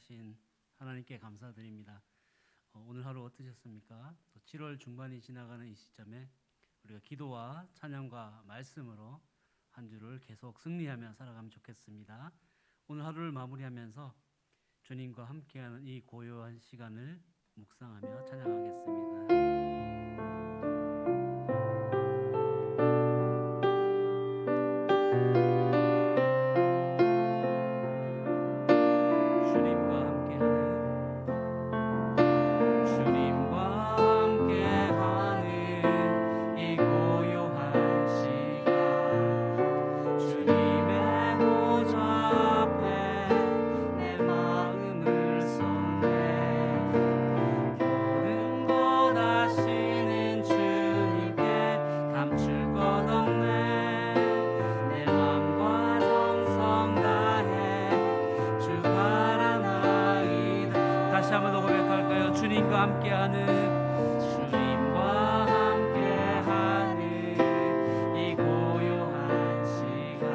거룩하신 하나님께 감사드립니다. 오늘 하루 어떠셨습니까? 또 7월 중반이 지나가는 이 시점에 우리가 기도와 찬양과 말씀으로 한 주를 계속 승리하며 살아가면 좋겠습니다. 오늘 하루를 마무리하면서 주님과 함께하는 이 고요한 시간을 묵상하며 찬양하겠습니다. 주님과 함께하는 이 고요한 시간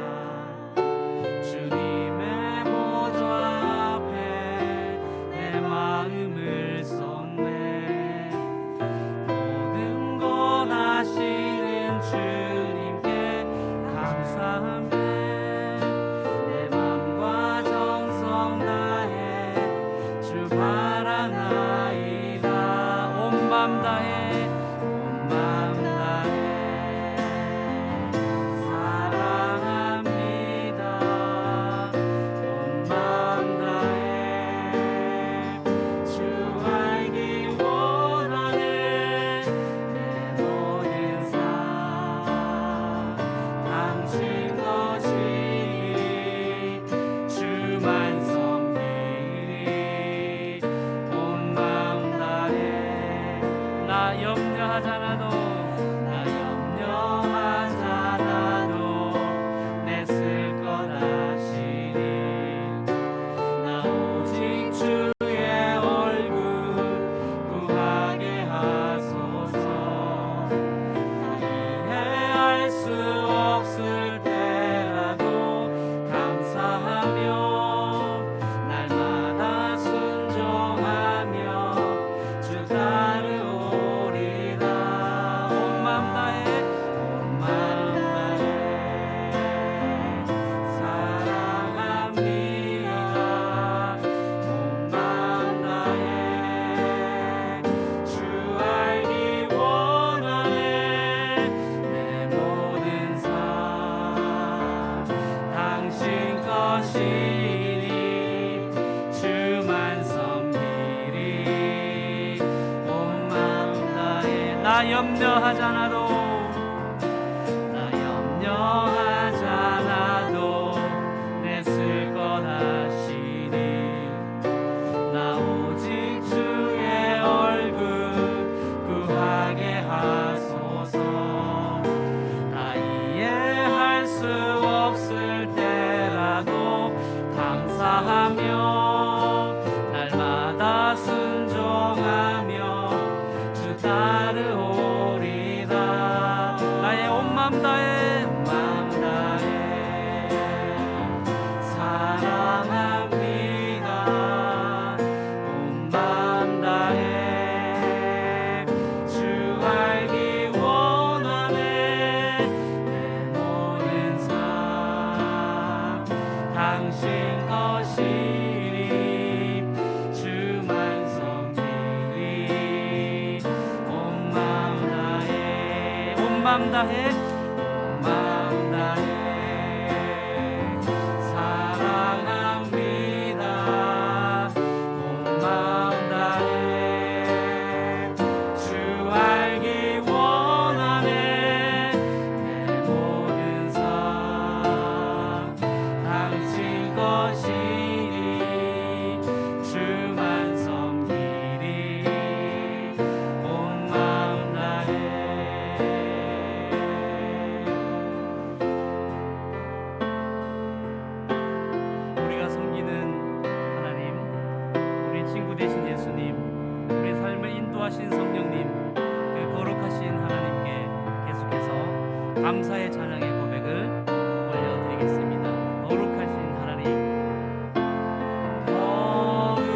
주님의 보좌 앞에 내 마음을 쏟네 모든 것 아시는 주님께 감사하며 내 맘과 정성 다해 주 바라나 온 마음 다해 사랑합니다 온 마음 다해 주 알기 원하네 내 모든 삶 당신 것이니 주만 섬기리 온 마음 다해 나 염려하잖아도 내 쓸 것 아시니 나 오직 주의 얼굴 구하게 하소서 나 이해할 수 없을 때라도 감사하며 날마다 순종하며 주 따르오리라 온 마음 다해 사랑합니다 온 마음 다해 주 알기 원하네 내 모든 삶 당신 것이니 주만 섬기리 온 마음 다해 나 염려하잖아도 내 쓸 것 아시니 나 오직 주의 얼굴 구하게 하소서 나 이해할 수 없을 때라도 감사하며 날마다 순종하며 주 따르오리다 나의 온 맘 다해 사랑합니다 온 마음 다해 주 알기 원하네 내 모든 삶 당신 것이니 주만 섬기리 온 마음 다해 온 마음 다해 온 마음 다해 사랑합니다 온 마음 다해 주 알기 원하네 내 모든 삶 당신 것이니 주만 섬기리 온 마음 다해 우리가 섬기는 하나님, 우리 친구 되신 예수님, 우리 삶을 인도하신 성령님, 그 거룩하신 하나님께 계속해서 감사의 찬양의 고백을 올려드리겠습니다. 거룩하신 하나님, 거룩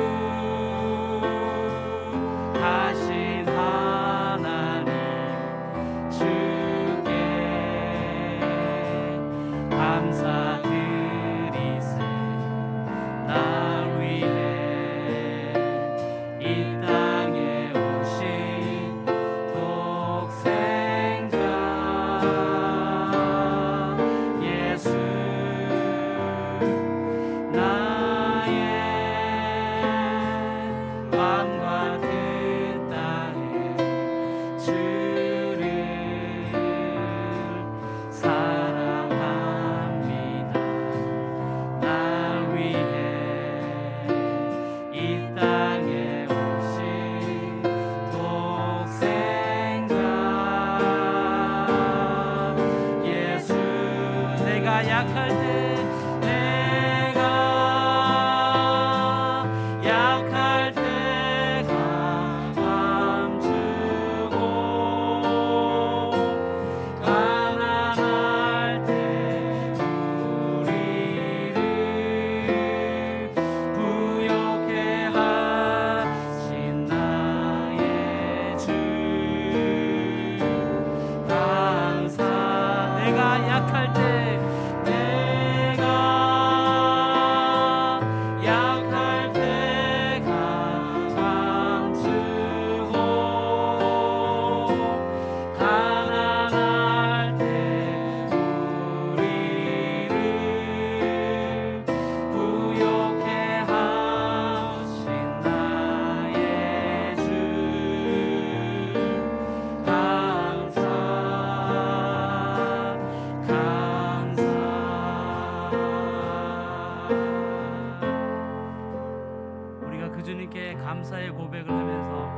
우리가 그 주님께 감사의 고백을 하면서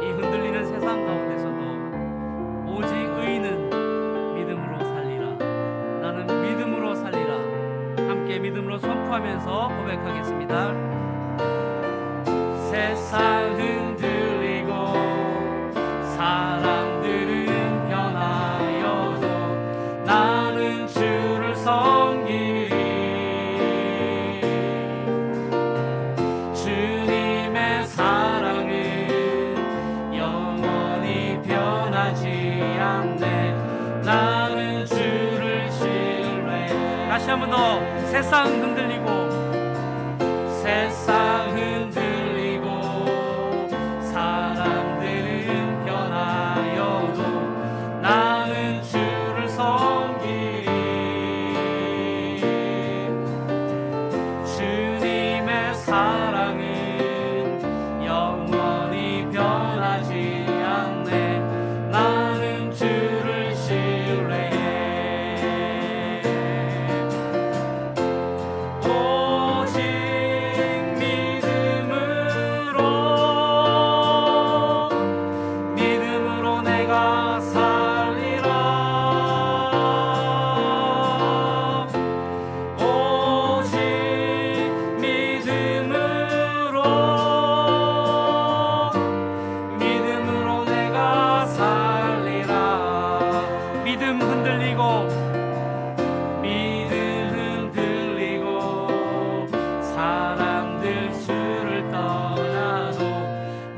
이 흔들리는 세상 가운데서도 오직 의인은 믿음으로 살리라, 나는 믿음으로 살리라, 함께 믿음으로 선포하면서 고백하겠습니다. 세상 흔들리고 사람들은 변하여도 나는 주를 섬기리. 주님의 사랑은 영원히 변하지 않네. 나는 주를 신뢰해. 다시 한 번 더. 세상 흔들리고 세상 흔들리고 사람들은 변하여도 나는 주를 섬기리. 주님의 사랑은 영원히 변하지 않네. 나는 주를 신뢰해. 오직 믿음으로 내가 살리라. 오직 믿음으로 내가 살리라. 믿음 흔들리고 사람들 주를 떠나도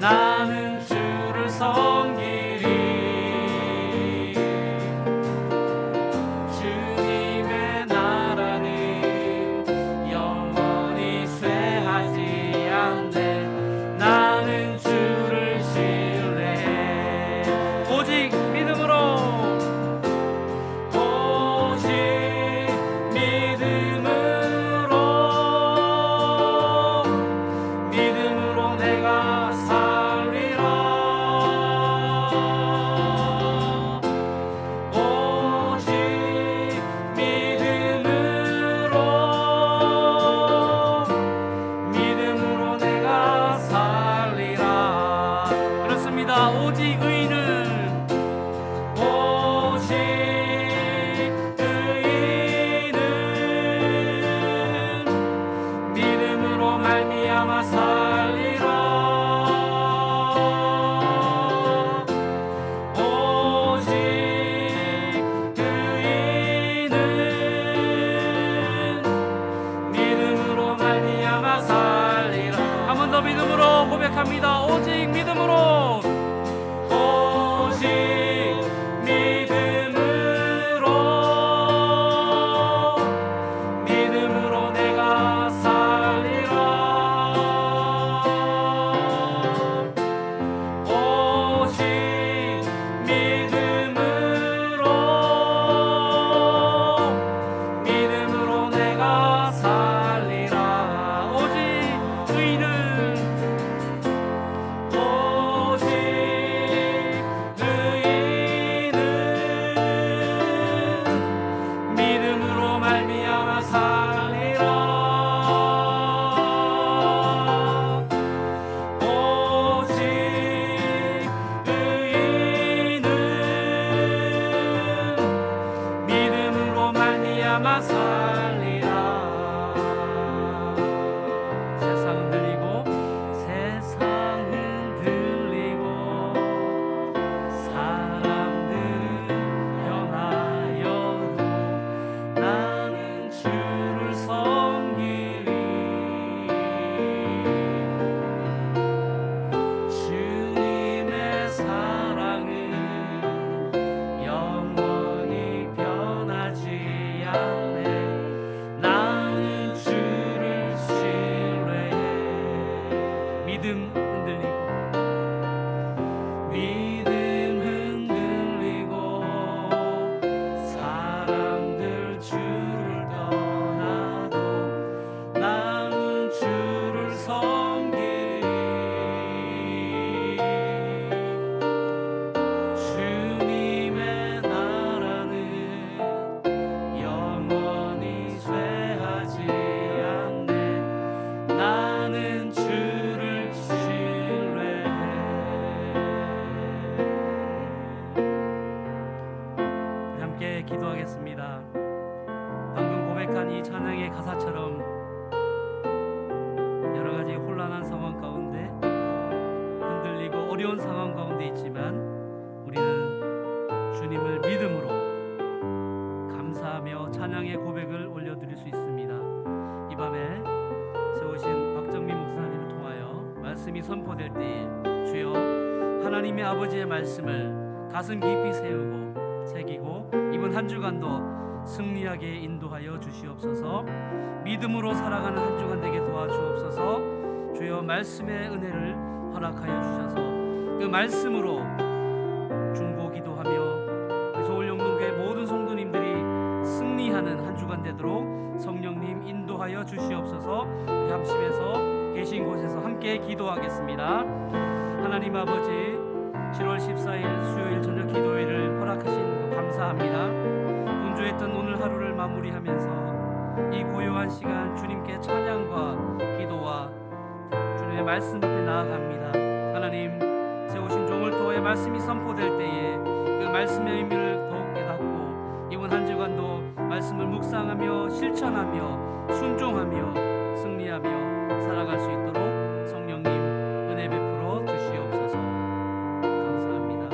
나는 주를 섬기리. 주님의 나라는 영원히 쇠하지 않네. 나는 주를 신뢰해. 오직 믿음으로 내가 살리라. 오직 믿음으로 내가 살리라. 그렇습니다. 오직 의인은 믿음으로 말미암아 살리라. 오직 의인은 믿음으로 말미암아 살리라. 한 번 더 믿음으로 고백합니다. 오직 믿음으로. 오직 믿음으로 내가 살리라. 오직 믿음으로 내가 살리라. 오직 의인은 어려운 상황 가운데 있지만 우리는 주님을 믿음으로 감사하며 찬양의 고백을 올려드릴 수 있습니다. 이 밤에 세우신 박정민 목사님을 통하여 말씀이 선포될 때에 주여 하나님의 아버지의 말씀을 가슴 깊이 세우고 새기고 이번 한 주간도 승리하게 인도하여 주시옵소서. 믿음으로 살아가는 한 주간 되게 도와주옵소서. 주여 말씀의 은혜를 허락하여 주셔서 그 말씀으로 중보 기도하며 서울영동교회 모든 성도님들이 승리하는 한 주간 되도록 성령님 인도하여 주시옵소서. 우리 합심해서 계신 곳에서 함께 기도하겠습니다. 하나님 아버지, 7월 14일 수요일 저녁 기도회를 허락하신 것 감사합니다. 분주했던 오늘 하루를 마무리하면서 이 고요한 시간 주님께 찬양과 기도와 주님의 말씀 앞에 나아갑니다. 하나님, 세우신 종을 통해 말씀이 선포될 때에 그 말씀의 의미를 더욱 깨닫고 이번 한 주간도 말씀을 묵상하며 실천하며 순종하며 승리하며 살아갈 수 있도록 성령님 은혜 베풀어 주시옵소서. 감사합니다.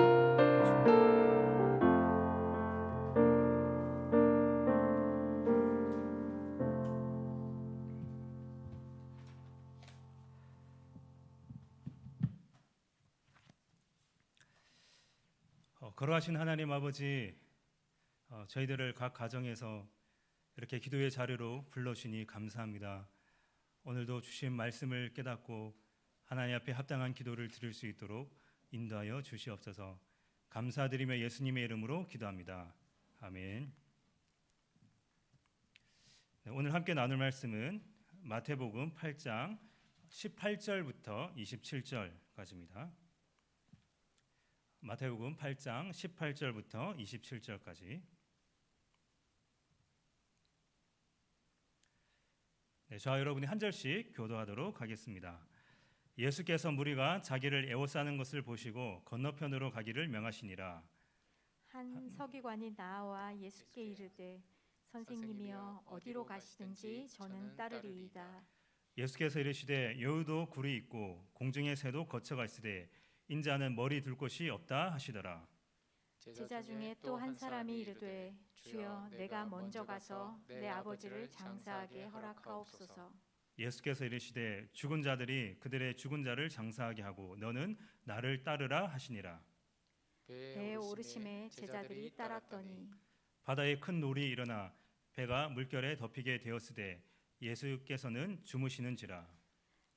거룩하신 하나님 아버지, 저희들을 각 가정에서 이렇게 기도의 자리로 불러주시니 감사합니다. 오늘도 주신 말씀을 깨닫고 하나님 앞에 합당한 기도를 드릴 수 있도록 인도하여 주시옵소서. 감사드리며 예수님의 이름으로 기도합니다. 아멘. 네, 오늘 함께 나눌 말씀은 마태복음 8장 18절부터 27절까지입니다. 마태복음 8장 18절부터 27절까지. 네, 저와 여러분이 한 절씩 교도하도록 하겠습니다. 예수께서 무리가 자기를 애워싸는 것을 보시고 건너편으로 가기를 명하시니라. 한 서기관이 나와 예수께 이르되 선생님이여 어디로 가시든지 저는 따르리이다. 예수께서 이르시되 여우도 굴이 있고 공중의 새도 거처가 있으되 인자는 머리 둘 곳이 없다 하시더라. 제자 중에 또 한 사람이 이르되 주여 내가 먼저 가서 내 아버지를 장사하게 허락하옵소서. 예수께서 이르시되 죽은 자들이 그들의 죽은 자를 장사하게 하고 너는 나를 따르라 하시니라. 배에 오르심에 제자들이 따랐더니 바다에 큰 놀이 일어나 배가 물결에 덮이게 되었으되 예수께서는 주무시는지라.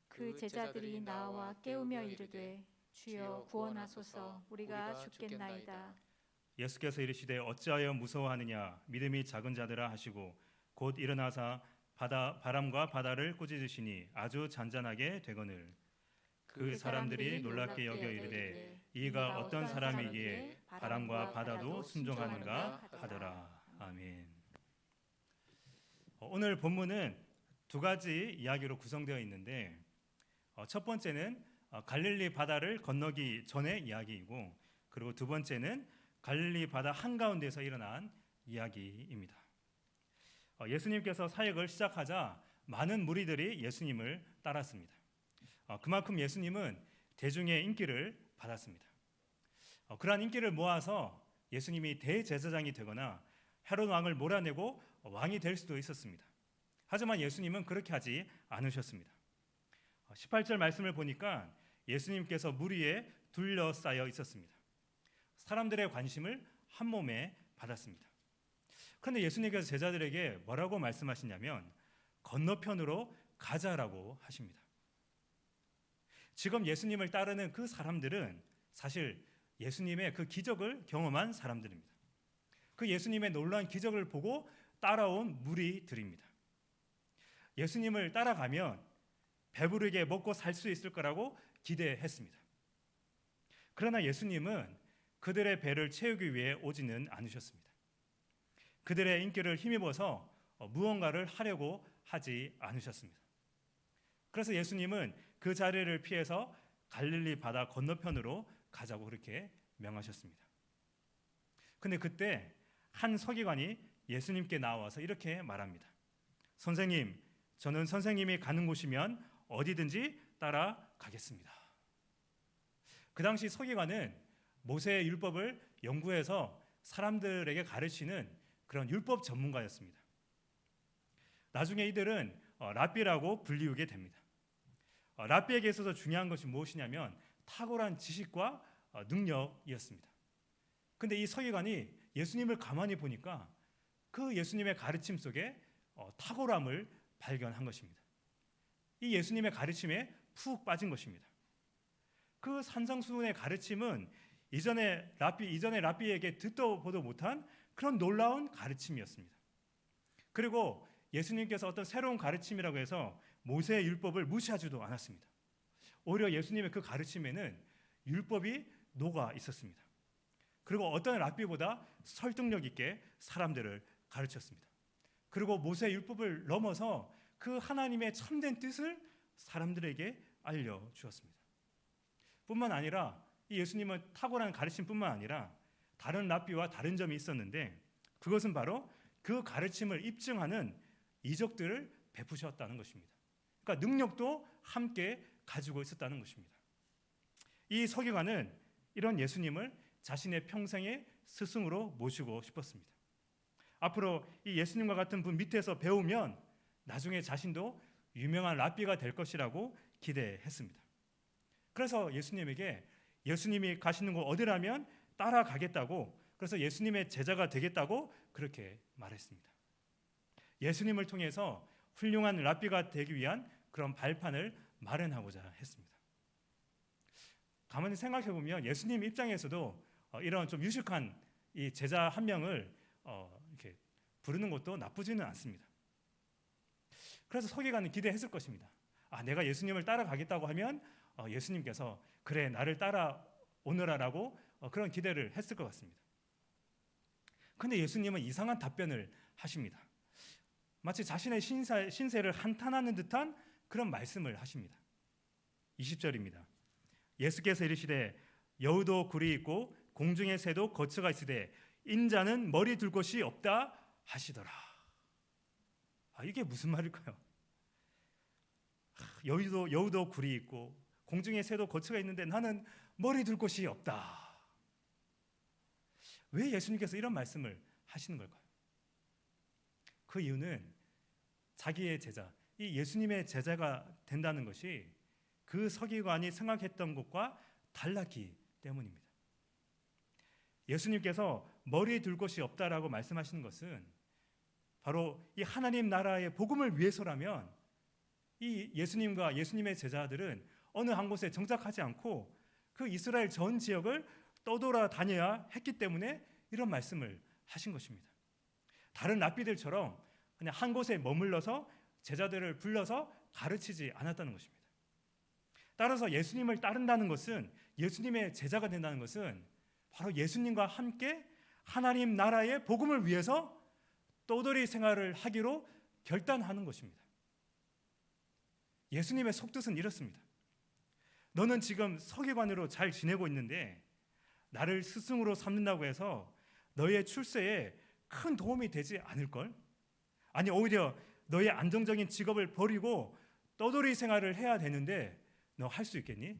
그 제자들이 나와 깨우며 이르되 주여 구원하소서 우리가 죽겠나이다. 예수께서 이르시되 어찌하여 무서워하느냐 믿음이 작은 자들아 하시고 곧 일어나사 바람과 바다를 꾸짖으시니 아주 잔잔하게 되거늘. 그 사람들이 놀랍게 여겨 이르되 이가 어떤 사람이기에 바람과 바다도 순종하는가 하더라. 아멘. 오늘 본문은 두 가지 이야기로 구성되어 있는데 첫 번째는 갈릴리 바다를 건너기 전의 이야기이고, 그리고 두 번째는 갈릴리 바다 한가운데서 일어난 이야기입니다. 예수님께서 사역을 시작하자 많은 무리들이 예수님을 따랐습니다. 그만큼 예수님은 대중의 인기를 받았습니다. 그러한 인기를 모아서 예수님이 대제사장이 되거나 헤롯 왕을 몰아내고 왕이 될 수도 있었습니다. 하지만 예수님은 그렇게 하지 않으셨습니다. 18절 말씀을 보니까 예수님께서 무리에 둘러싸여 있었습니다. 사람들의 관심을 한 몸에 받았습니다. 그런데 예수님께서 제자들에게 뭐라고 말씀하시냐면 건너편으로 가자라고 하십니다. 지금 예수님을 따르는 그 사람들은 사실 예수님의 그 기적을 경험한 사람들입니다. 그 예수님의 놀라운 기적을 보고 따라온 무리들입니다. 예수님을 따라가면 배부르게 먹고 살 수 있을 거라고 기대했습니다. 그러나 예수님은 그들의 배를 채우기 위해 오지는 않으셨습니다. 그들의 인기를 힘입어서 무언가를 하려고 하지 않으셨습니다. 그래서 예수님은 그 자리를 피해서 갈릴리 바다 건너편으로 가자고 그렇게 명하셨습니다. 근데 그때 한 서기관이 예수님께 나와서 이렇게 말합니다. 선생님, 저는 선생님이 가는 곳이면 어디든지 따라가겠습니다. 그 당시 서기관은 모세의 율법을 연구해서 사람들에게 가르치는 그런 율법 전문가였습니다. 나중에 이들은 랍비라고 불리우게 됩니다. 랍비에게 있어서 중요한 것이 무엇이냐면 탁월한 지식과 능력이었습니다. 근데 이 서기관이 예수님을 가만히 보니까 그 예수님의 가르침 속에 탁월함을 발견한 것입니다. 이 예수님의 가르침에 푹 빠진 것입니다. 그 산상수훈의 가르침은 이전에 랍비에게 듣도 보도 못한 그런 놀라운 가르침이었습니다. 그리고 예수님께서 어떤 새로운 가르침이라고 해서 모세의 율법을 무시하지도 않았습니다. 오히려 예수님의 그 가르침에는 율법이 녹아 있었습니다. 그리고 어떤 랍비보다 설득력 있게 사람들을 가르쳤습니다. 그리고 모세의 율법을 넘어서 그 하나님의 참된 뜻을 사람들에게 알려주었습니다. 뿐만 아니라 이 예수님은 탁월한 가르침뿐만 아니라 다른 랍비와 다른 점이 있었는데 그것은 바로 그 가르침을 입증하는 이적들을 베푸셨다는 것입니다. 그러니까 능력도 함께 가지고 있었다는 것입니다. 이 서기관은 이런 예수님을 자신의 평생의 스승으로 모시고 싶었습니다. 앞으로 이 예수님과 같은 분 밑에서 배우면 나중에 자신도 유명한 랍비가 될 것이라고 기대했습니다. 그래서 예수님에게 예수님이 가시는 곳 어디라면 따라가겠다고, 그래서 예수님의 제자가 되겠다고 그렇게 말했습니다. 예수님을 통해서 훌륭한 랍비가 되기 위한 그런 발판을 마련하고자 했습니다. 가만히 생각해 보면 예수님 입장에서도 이런 좀 유식한 이 제자 한 명을 이렇게 부르는 것도 나쁘지는 않습니다. 그래서 서기관은 기대했을 것입니다. 내가 예수님을 따라가겠다고 하면 예수님께서 그래 나를 따라오너라라고 그런 기대를 했을 것 같습니다. 그런데 예수님은 이상한 답변을 하십니다. 마치 자신의 신세를 한탄하는 듯한 그런 말씀을 하십니다. 20절입니다. 예수께서 이르시되 여우도 굴이 있고 공중의 새도 거처가 있으되 인자는 머리 둘 곳이 없다 하시더라. 이게 무슨 말일까요? 여우도 굴이 있고 공중의 새도 거처가 있는데 나는 머리 둘 곳이 없다. 왜 예수님께서 이런 말씀을 하시는 걸까요? 그 이유는 자기의 제자, 이 예수님의 제자가 된다는 것이 그 서기관이 생각했던 것과 달랐기 때문입니다. 예수님께서 머리 둘 곳이 없다라고 말씀하시는 것은 바로 이 하나님 나라의 복음을 위해서라면 이 예수님과 예수님의 제자들은 어느 한 곳에 정착하지 않고 그 이스라엘 전 지역을 떠돌아다녀야 했기 때문에 이런 말씀을 하신 것입니다. 다른 랍비들처럼 그냥 한 곳에 머물러서 제자들을 불러서 가르치지 않았다는 것입니다. 따라서 예수님을 따른다는 것은, 예수님의 제자가 된다는 것은 바로 예수님과 함께 하나님 나라의 복음을 위해서 떠돌이 생활을 하기로 결단하는 것입니다. 예수님의 속뜻은 이렇습니다. 너는 지금 서기관으로 잘 지내고 있는데 나를 스승으로 삼는다고 해서 너의 출세에 큰 도움이 되지 않을걸? 아니 오히려 너의 안정적인 직업을 버리고 떠돌이 생활을 해야 되는데 너 할 수 있겠니?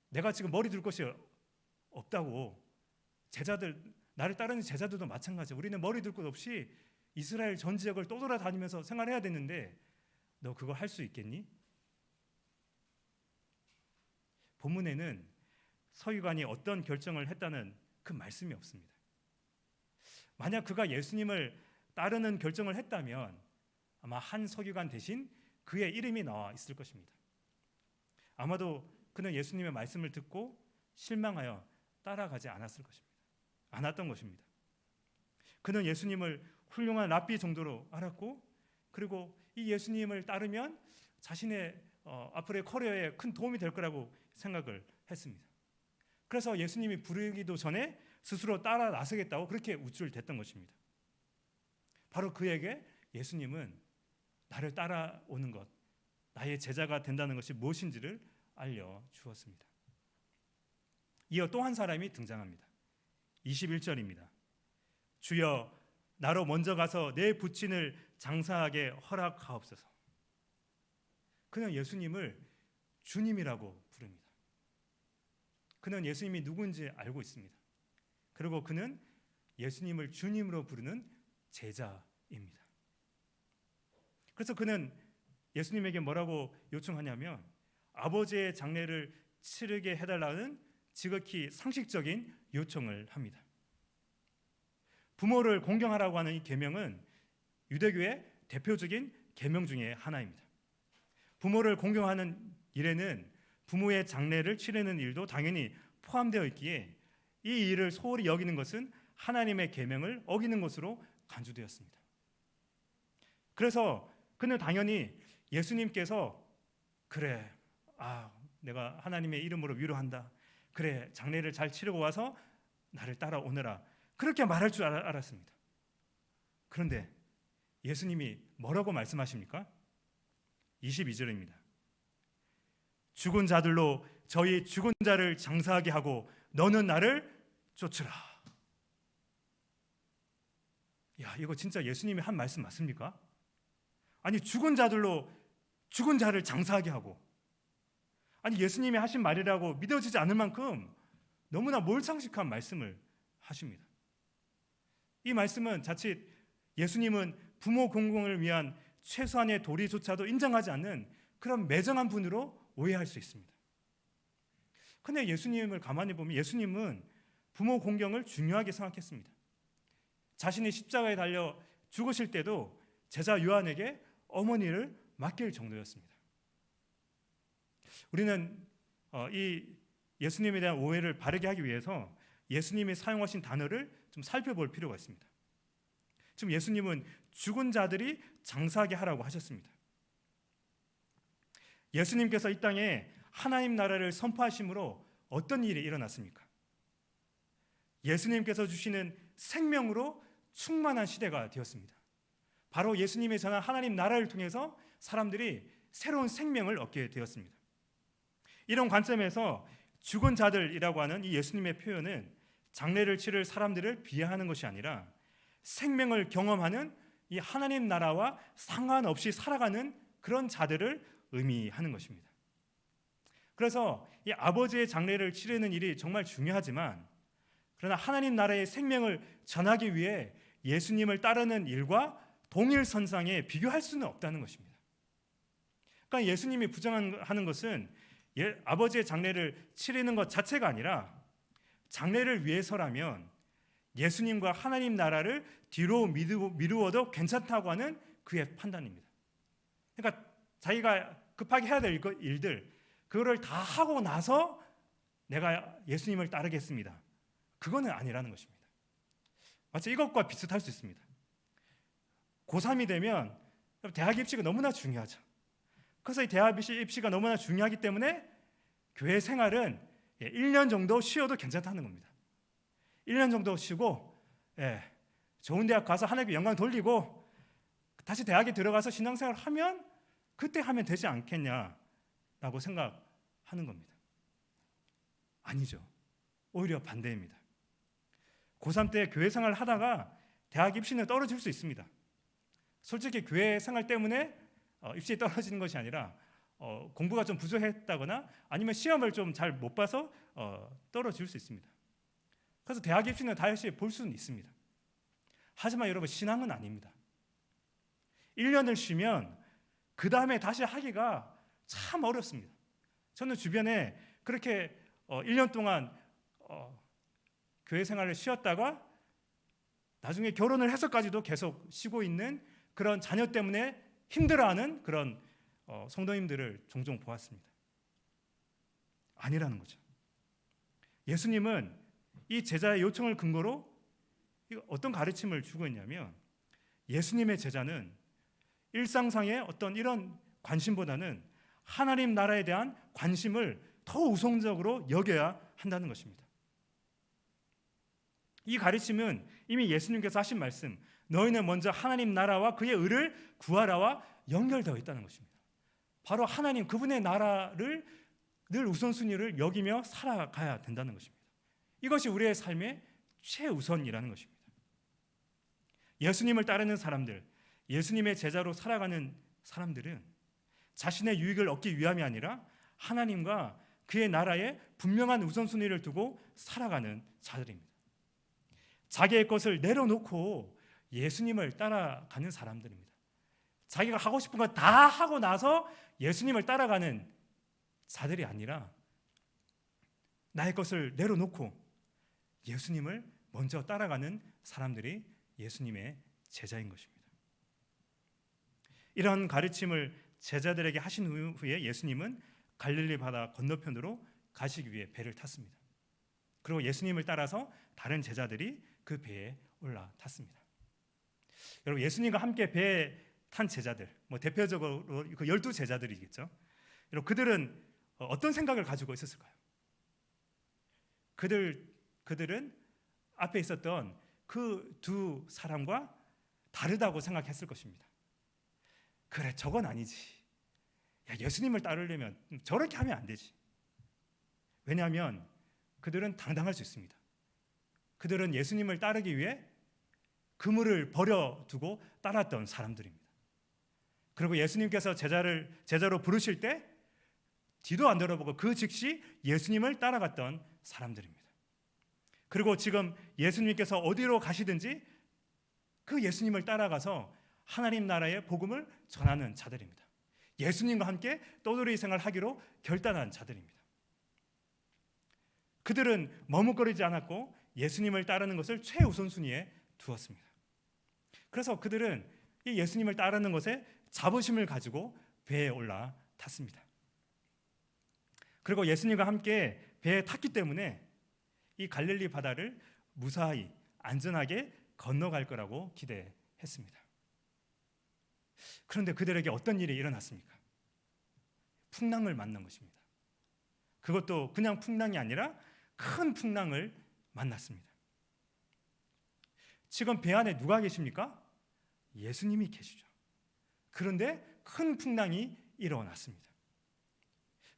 내가 지금 머리 둘 곳이 없다고. 제자들, 나를 따르는 제자들도 마찬가지야. 우리는 머리 둘 곳 없이 이스라엘 전 지역을 떠돌아다니면서 생활해야 되는데 너 그거 할 수 있겠니? 본문에는 서기관이 어떤 결정을 했다는 그 말씀이 없습니다. 만약 그가 예수님을 따르는 결정을 했다면 아마 한 서기관 대신 그의 이름이 나와 있을 것입니다. 아마도 그는 예수님의 말씀을 듣고 실망하여 따라가지 않았던 것입니다. 그는 예수님을 훌륭한 랍비 정도로 알았고, 그리고 이 예수님을 따르면 자신의 앞으로의 커리어에 큰 도움이 될 거라고 생각을 했습니다. 그래서 예수님이 부르기도 전에 스스로 따라 나서겠다고 그렇게 우쭐댔던 것입니다. 바로 그에게 예수님은 나를 따라오는 것, 나의 제자가 된다는 것이 무엇인지를 알려주었습니다. 이어 또 한 사람이 등장합니다. 21절입니다. 주여 나로 먼저 가서 내 부친을 장사하게 허락하옵소서. 그는 예수님을 주님이라고 부릅니다. 그는 예수님이 누구인지 알고 있습니다. 그리고 그는 예수님을 주님으로 부르는 제자입니다. 그래서 그는 예수님에게 뭐라고 요청하냐면 아버지의 장례를 치르게 해달라는 지극히 상식적인 요청을 합니다. 부모를 공경하라고 하는 이 계명은 유대교의 대표적인 계명 중에 하나입니다. 부모를 공경하는 일에는 부모의 장례를 치르는 일도 당연히 포함되어 있기에 이 일을 소홀히 여기는 것은 하나님의 계명을 어기는 것으로 간주되었습니다. 그래서 그는 당연히 예수님께서 그래, 내가 하나님의 이름으로 위로한다. 그래, 장례를 잘 치르고 와서 나를 따라오너라. 그렇게 말할 줄 알았습니다. 그런데 예수님이 뭐라고 말씀하십니까? 22절입니다. 죽은 자들로 저희 죽은 자를 장사하게 하고 너는 나를 쫓으라. 이거 진짜 예수님이 한 말씀 맞습니까? 아니, 죽은 자들로 죽은 자를 장사하게 하고, 아니 예수님이 하신 말이라고 믿어지지 않을 만큼 너무나 몰상식한 말씀을 하십니다. 이 말씀은 자칫 예수님은 부모 공경을 위한 최소한의 도리조차도 인정하지 않는 그런 매정한 분으로 오해할 수 있습니다. 그런데 예수님을 가만히 보면 예수님은 부모 공경을 중요하게 생각했습니다. 자신이 십자가에 달려 죽으실 때도 제자 요한에게 어머니를 맡길 정도였습니다. 우리는 이 예수님에 대한 오해를 바르게 하기 위해서 예수님이 사용하신 단어를 좀 살펴볼 필요가 있습니다. 지금 예수님은 죽은 자들이 장사하게 하라고 하셨습니다. 예수님께서 이 땅에 하나님 나라를 선포하심으로 어떤 일이 일어났습니까? 예수님께서 주시는 생명으로 충만한 시대가 되었습니다. 바로 예수님이 전한 하나님 나라를 통해서 사람들이 새로운 생명을 얻게 되었습니다. 이런 관점에서 죽은 자들이라고 하는 이 예수님의 표현은 장례를 치를 사람들을 비하하는 것이 아니라 생명을 경험하는 이 하나님 나라와 상관없이 살아가는 그런 자들을 의미하는 것입니다. 그래서 이 아버지의 장례를 치르는 일이 정말 중요하지만 그러나 하나님 나라의 생명을 전하기 위해 예수님을 따르는 일과 동일선상에 비교할 수는 없다는 것입니다. 그러니까 예수님이 부정하는 것은 아버지의 장례를 치르는 것 자체가 아니라 장례를 위해서라면 예수님과 하나님 나라를 뒤로 미루어도 괜찮다고 하는 그의 판단입니다. 그러니까 자기가 급하게 해야 될 일들 그거를 다 하고 나서 내가 예수님을 따르겠습니다. 그거는 아니라는 것입니다. 마치 이것과 비슷할 수 있습니다. 고3이 되면 대학 입시가 너무나 중요하죠. 그래서 이 대학 입시가 너무나 중요하기 때문에 교회 생활은 1년 정도 쉬어도 괜찮다는 겁니다. 1년 정도 쉬고 좋은 대학 가서 하나님께 영광 돌리고 다시 대학에 들어가서 신앙생활을 하면 그때 하면 되지 않겠냐라고 생각하는 겁니다. 아니죠. 오히려 반대입니다. 고3 때 교회 생활을 하다가 대학 입시는 떨어질 수 있습니다. 솔직히 교회 생활 때문에 입시에 떨어지는 것이 아니라 공부가 좀 부족했다거나 아니면 시험을 좀 잘 못 봐서 떨어질 수 있습니다. 그래서 대학 입시는 다시 볼 수는 있습니다. 하지만 여러분 신앙은 아닙니다. 1년을 쉬면 그 다음에 다시 하기가 참 어렵습니다. 저는 주변에 그렇게 1년 동안 교회 생활을 쉬었다가 나중에 결혼을 해서까지도 계속 쉬고 있는 그런 자녀 때문에 힘들어하는 그런 성도님들을 종종 보았습니다. 아니라는 거죠. 예수님은 이 제자의 요청을 근거로 어떤 가르침을 주고 있냐면 예수님의 제자는 일상상의 어떤 이런 관심보다는 하나님 나라에 대한 관심을 더 우선적으로 여겨야 한다는 것입니다. 이 가르침은 이미 예수님께서 하신 말씀 너희는 먼저 하나님 나라와 그의 의를 구하라와 연결되어 있다는 것입니다. 바로 하나님 그분의 나라를 늘 우선순위를 여기며 살아가야 된다는 것입니다. 이것이 우리의 삶의 최우선이라는 것입니다. 예수님을 따르는 사람들, 예수님의 제자로 살아가는 사람들은 자신의 유익을 얻기 위함이 아니라 하나님과 그의 나라에 분명한 우선순위를 두고 살아가는 자들입니다. 자기의 것을 내려놓고 예수님을 따라가는 사람들입니다. 자기가 하고 싶은 거 다 하고 나서 예수님을 따라가는 자들이 아니라 나의 것을 내려놓고 예수님을 먼저 따라가는 사람들이 예수님의 제자인 것입니다. 이런 가르침을 제자들에게 하신 후에 예수님은 갈릴리 바다 건너편으로 가시기 위해 배를 탔습니다. 그리고 예수님을 따라서 다른 제자들이 그 배에 올라탔습니다. 여러분, 예수님과 함께 배에 탄 제자들, 대표적으로 그 12제자들이겠죠. 여러분, 그들은 어떤 생각을 가지고 있었을까요? 그들은 앞에 있었던 그 두 사람과 다르다고 생각했을 것입니다. 그래, 저건 아니지. 야, 예수님을 따르려면 저렇게 하면 안 되지. 왜냐하면 그들은 당당할 수 있습니다. 그들은 예수님을 따르기 위해 그물을 버려두고 따랐던 사람들입니다. 그리고 예수님께서 제자로 부르실 때 뒤도 안 돌아보고 그 즉시 예수님을 따라갔던 사람들입니다. 그리고 지금 예수님께서 어디로 가시든지 그 예수님을 따라가서 하나님 나라의 복음을 전하는 자들입니다. 예수님과 함께 떠돌이 생활하기로 결단한 자들입니다. 그들은 머뭇거리지 않았고 예수님을 따르는 것을 최우선순위에 두었습니다. 그래서 그들은 이 예수님을 따르는 것에 자부심을 가지고 배에 올라탔습니다. 그리고 예수님과 함께 배에 탔기 때문에 이 갈릴리 바다를 무사히 안전하게 건너갈 거라고 기대했습니다. 그런데 그들에게 어떤 일이 일어났습니까? 풍랑을 만난 것입니다. 그것도 그냥 풍랑이 아니라 큰 풍랑을 만났습니다. 지금 배 안에 누가 계십니까? 예수님이 계시죠. 그런데 큰 풍랑이 일어났습니다.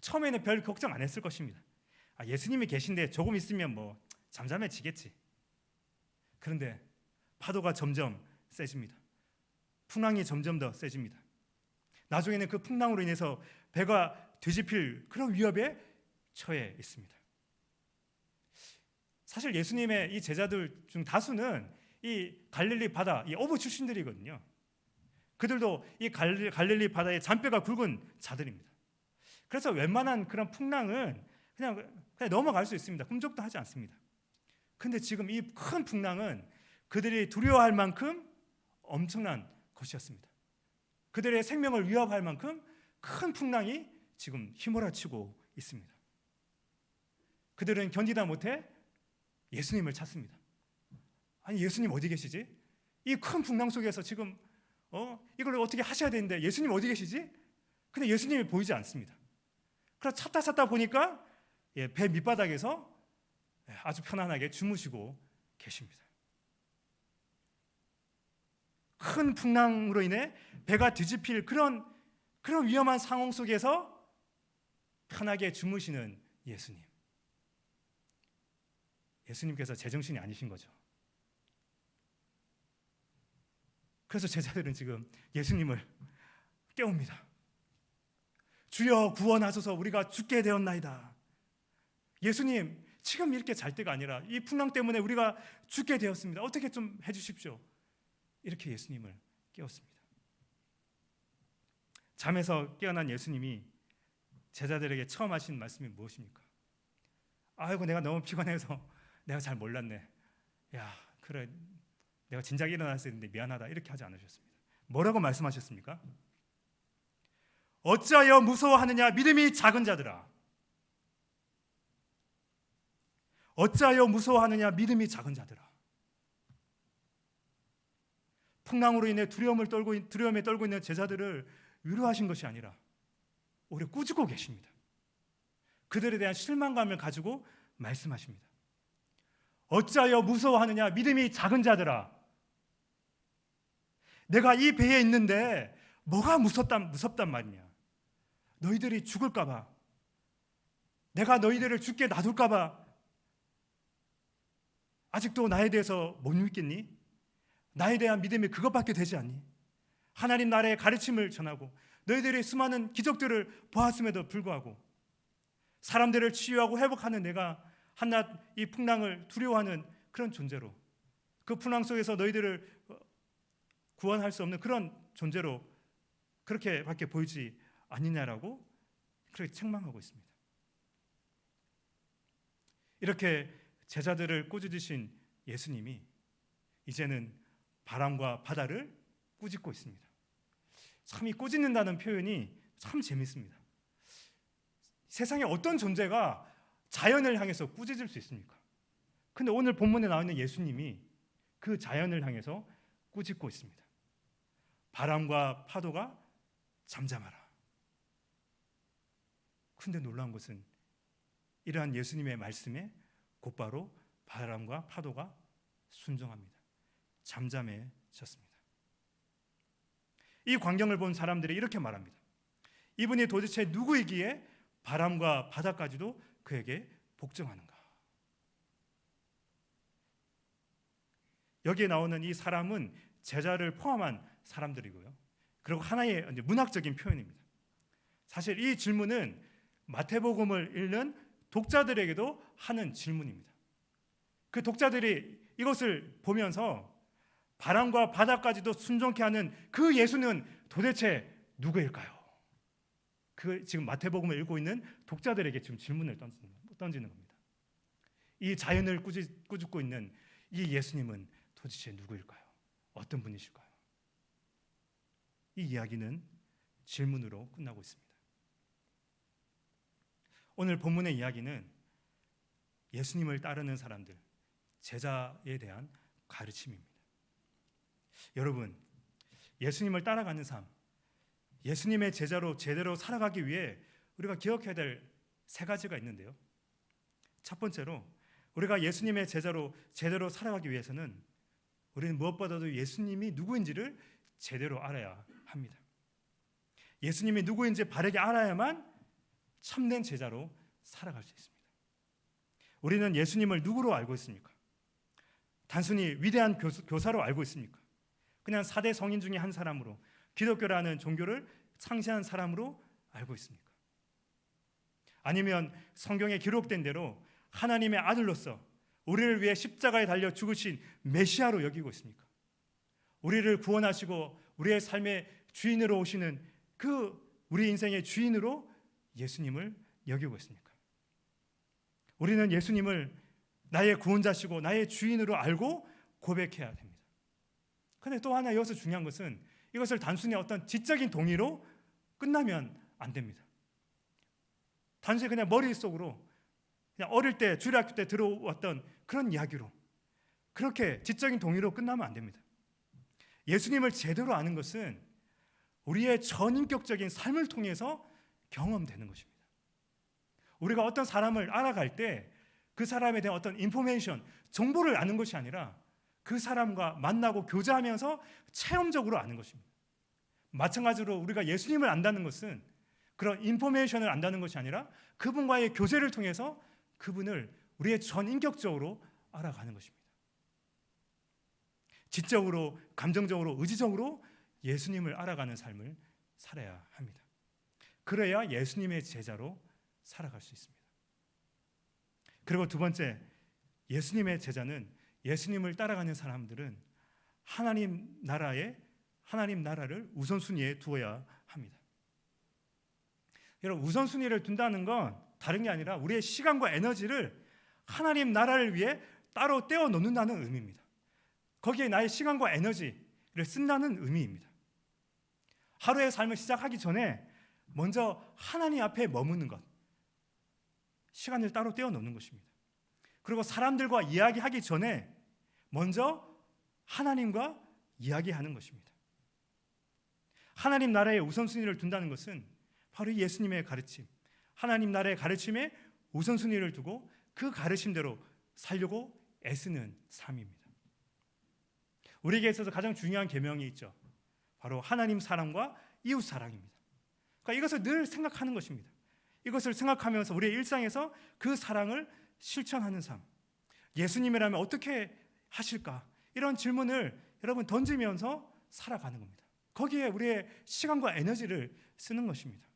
처음에는 별 걱정 안 했을 것입니다. 예수님이 계신데 조금 있으면 잠잠해지겠지. 그런데 파도가 점점 세집니다. 풍랑이 점점 더 세집니다. 나중에는 그 풍랑으로 인해서 배가 뒤집힐 그런 위협에 처해 있습니다. 사실 예수님의 이 제자들 중 다수는 이 갈릴리 바다, 이 어부 출신들이거든요. 그들도 이 갈릴리 바다의 잔뼈가 굵은 자들입니다. 그래서 웬만한 그런 풍랑은 그냥 넘어갈 수 있습니다. 꿈쩍도 하지 않습니다. 근데 지금 이 큰 풍랑은 그들이 두려워할 만큼 엄청난 것이었습니다. 그들의 생명을 위협할 만큼 큰 풍랑이 지금 휘몰아치고 있습니다. 그들은 견디다 못해 예수님을 찾습니다. 아니, 예수님 어디 계시지? 이 큰 풍랑 속에서 지금 이걸 어떻게 하셔야 되는데 예수님 어디 계시지? 근데 예수님이 보이지 않습니다. 그래서 찾다 보니까 배 밑바닥에서 아주 편안하게 주무시고 계십니다. 큰 풍랑으로 인해 배가 뒤집힐 그런 위험한 상황 속에서 편하게 주무시는 예수님. 예수님께서 제정신이 아니신 거죠. 그래서 제자들은 지금 예수님을 깨웁니다. 주여 구원하소서, 우리가 죽게 되었나이다. 예수님, 지금 이렇게 잘 때가 아니라 이 풍랑 때문에 우리가 죽게 되었습니다. 어떻게 좀 해주십시오. 이렇게 예수님을 깨웠습니다. 잠에서 깨어난 예수님이 제자들에게 처음 하신 말씀이 무엇입니까? 아이고, 내가 너무 피곤해서 내가 잘 몰랐네. 야, 그래, 내가 진작에 일어났어야 했는데 미안하다. 이렇게 하지 않으셨습니다. 뭐라고 말씀하셨습니까? 어찌하여 무서워하느냐 믿음이 작은 자들아. 어찌하여 무서워하느냐 믿음이 작은 자들아. 풍랑으로 인해 두려움에 떨고 있는 제자들을 위로하신 것이 아니라 오히려 꾸짖고 계십니다. 그들에 대한 실망감을 가지고 말씀하십니다. 어찌하여 무서워하느냐 믿음이 작은 자들아. 내가 이 배에 있는데 뭐가 무섭단 말이냐. 너희들이 죽을까 봐, 내가 너희들을 죽게 놔둘까 봐 아직도 나에 대해서 못 믿겠니? 나에 대한 믿음이 그것밖에 되지 않니? 하나님 나라의 가르침을 전하고 너희들이 수많은 기적들을 보았음에도 불구하고 사람들을 치유하고 회복하는 내가 한낱 이 풍랑을 두려워하는 그런 존재로, 그 풍랑 속에서 너희들을 구원할 수 없는 그런 존재로 그렇게밖에 보이지 않느냐라고 그렇게 책망하고 있습니다. 이렇게 제자들을 꾸짖으신 예수님이 이제는 바람과 바다를 꾸짖고 있습니다. 참 이 꾸짖는다는 표현이 참 재밌습니다. 세상에 어떤 존재가 자연을 향해서 꾸짖을 수 있습니까? 근데 오늘 본문에 나와 있는 예수님이 그 자연을 향해서 꾸짖고 있습니다. 바람과 파도가 잠잠하라. 근데 놀라운 것은 이러한 예수님의 말씀에 곧바로 바람과 파도가 순종합니다. 잠잠해졌습니다. 이 광경을 본 사람들이 이렇게 말합니다. 이분이 도대체 누구이기에 바람과 바다까지도 그에게 복종하는가? 여기에 나오는 이 사람은 제자를 포함한 사람들이고요. 그리고 하나의 문학적인 표현입니다. 사실 이 질문은 마태복음을 읽는 독자들에게도 하는 질문입니다. 그 독자들이 이것을 보면서 바람과 바다까지도 순종케 하는 그 예수는 도대체 누구일까요? 그 지금 마태복음을 읽고 있는 독자들에게 지금 질문을 던지는 겁니다. 이 자연을 꾸짖고 있는 이 예수님은 도대체 누구일까요? 어떤 분이실까요? 이 이야기는 질문으로 끝나고 있습니다. 오늘 본문의 이야기는 예수님을 따르는 사람들, 제자에 대한 가르침입니다. 여러분, 예수님을 따라가는 삶, 예수님의 제자로 제대로 살아가기 위해 우리가 기억해야 될 세 가지가 있는데요. 첫 번째로 우리가 예수님의 제자로 제대로 살아가기 위해서는 우리는 무엇보다도 예수님이 누구인지를 제대로 알아야 합니다. 예수님이 누구인지 바르게 알아야만 참된 제자로 살아갈 수 있습니다. 우리는 예수님을 누구로 알고 있습니까? 단순히 위대한 교사로 알고 있습니까? 그냥 4대 성인 중에 한 사람으로, 기독교라는 종교를 창시한 사람으로 알고 있습니까? 아니면 성경에 기록된 대로 하나님의 아들로서 우리를 위해 십자가에 달려 죽으신 메시아로 여기고 있습니까? 우리를 구원하시고 우리의 삶의 주인으로 오시는 그 우리 인생의 주인으로 예수님을 여기고 있습니까? 우리는 예수님을 나의 구원자시고 나의 주인으로 알고 고백해야 됩니다. 그런데 또 하나 여기서 중요한 것은 이것을 단순히 어떤 지적인 동의로 끝나면 안 됩니다. 단순히 그냥 머릿속으로 그냥 어릴 때 주일학교 때 들어왔던 그런 이야기로 그렇게 지적인 동의로 끝나면 안 됩니다. 예수님을 제대로 아는 것은 우리의 전인격적인 삶을 통해서 경험되는 것입니다. 우리가 어떤 사람을 알아갈 때 그 사람에 대한 어떤 인포메이션, 정보를 아는 것이 아니라 그 사람과 만나고 교제하면서 체험적으로 아는 것입니다. 마찬가지로 우리가 예수님을 안다는 것은 그런 인포메이션을 안다는 것이 아니라 그분과의 교제를 통해서 그분을 우리의 전인격적으로 알아가는 것입니다. 지적으로, 감정적으로, 의지적으로 예수님을 알아가는 삶을 살아야 합니다. 그래야 예수님의 제자로 살아갈 수 있습니다. 그리고 두 번째, 예수님의 제자는, 예수님을 따라가는 사람들은 하나님 나라를 우선순위에 두어야 합니다. 여러분, 우선순위를 둔다는 건 다른 게 아니라 우리의 시간과 에너지를 하나님 나라를 위해 따로 떼어 놓는다는 의미입니다. 거기에 나의 시간과 에너지를 쓴다는 의미입니다. 하루의 삶을 시작하기 전에 먼저 하나님 앞에 머무는 것, 시간을 따로 떼어 놓는 것입니다. 그리고 사람들과 이야기하기 전에 먼저 하나님과 이야기하는 것입니다. 하나님 나라의 우선순위를 둔다는 것은 바로 예수님의 가르침, 하나님 나라의 가르침에 우선순위를 두고 그 가르침대로 살려고 애쓰는 삶입니다. 우리에게 있어서 가장 중요한 계명이 있죠. 바로 하나님 사랑과 이웃 사랑입니다. 그러니까 이것을 늘 생각하는 것입니다. 이것을 생각하면서 우리의 일상에서 그 사랑을 실천하는 삶. 예수님이라면 어떻게 하실까? 이런 질문을 여러분 던지면서 살아가는 겁니다. 거기에 우리의 시간과 에너지를 쓰는 것입니다.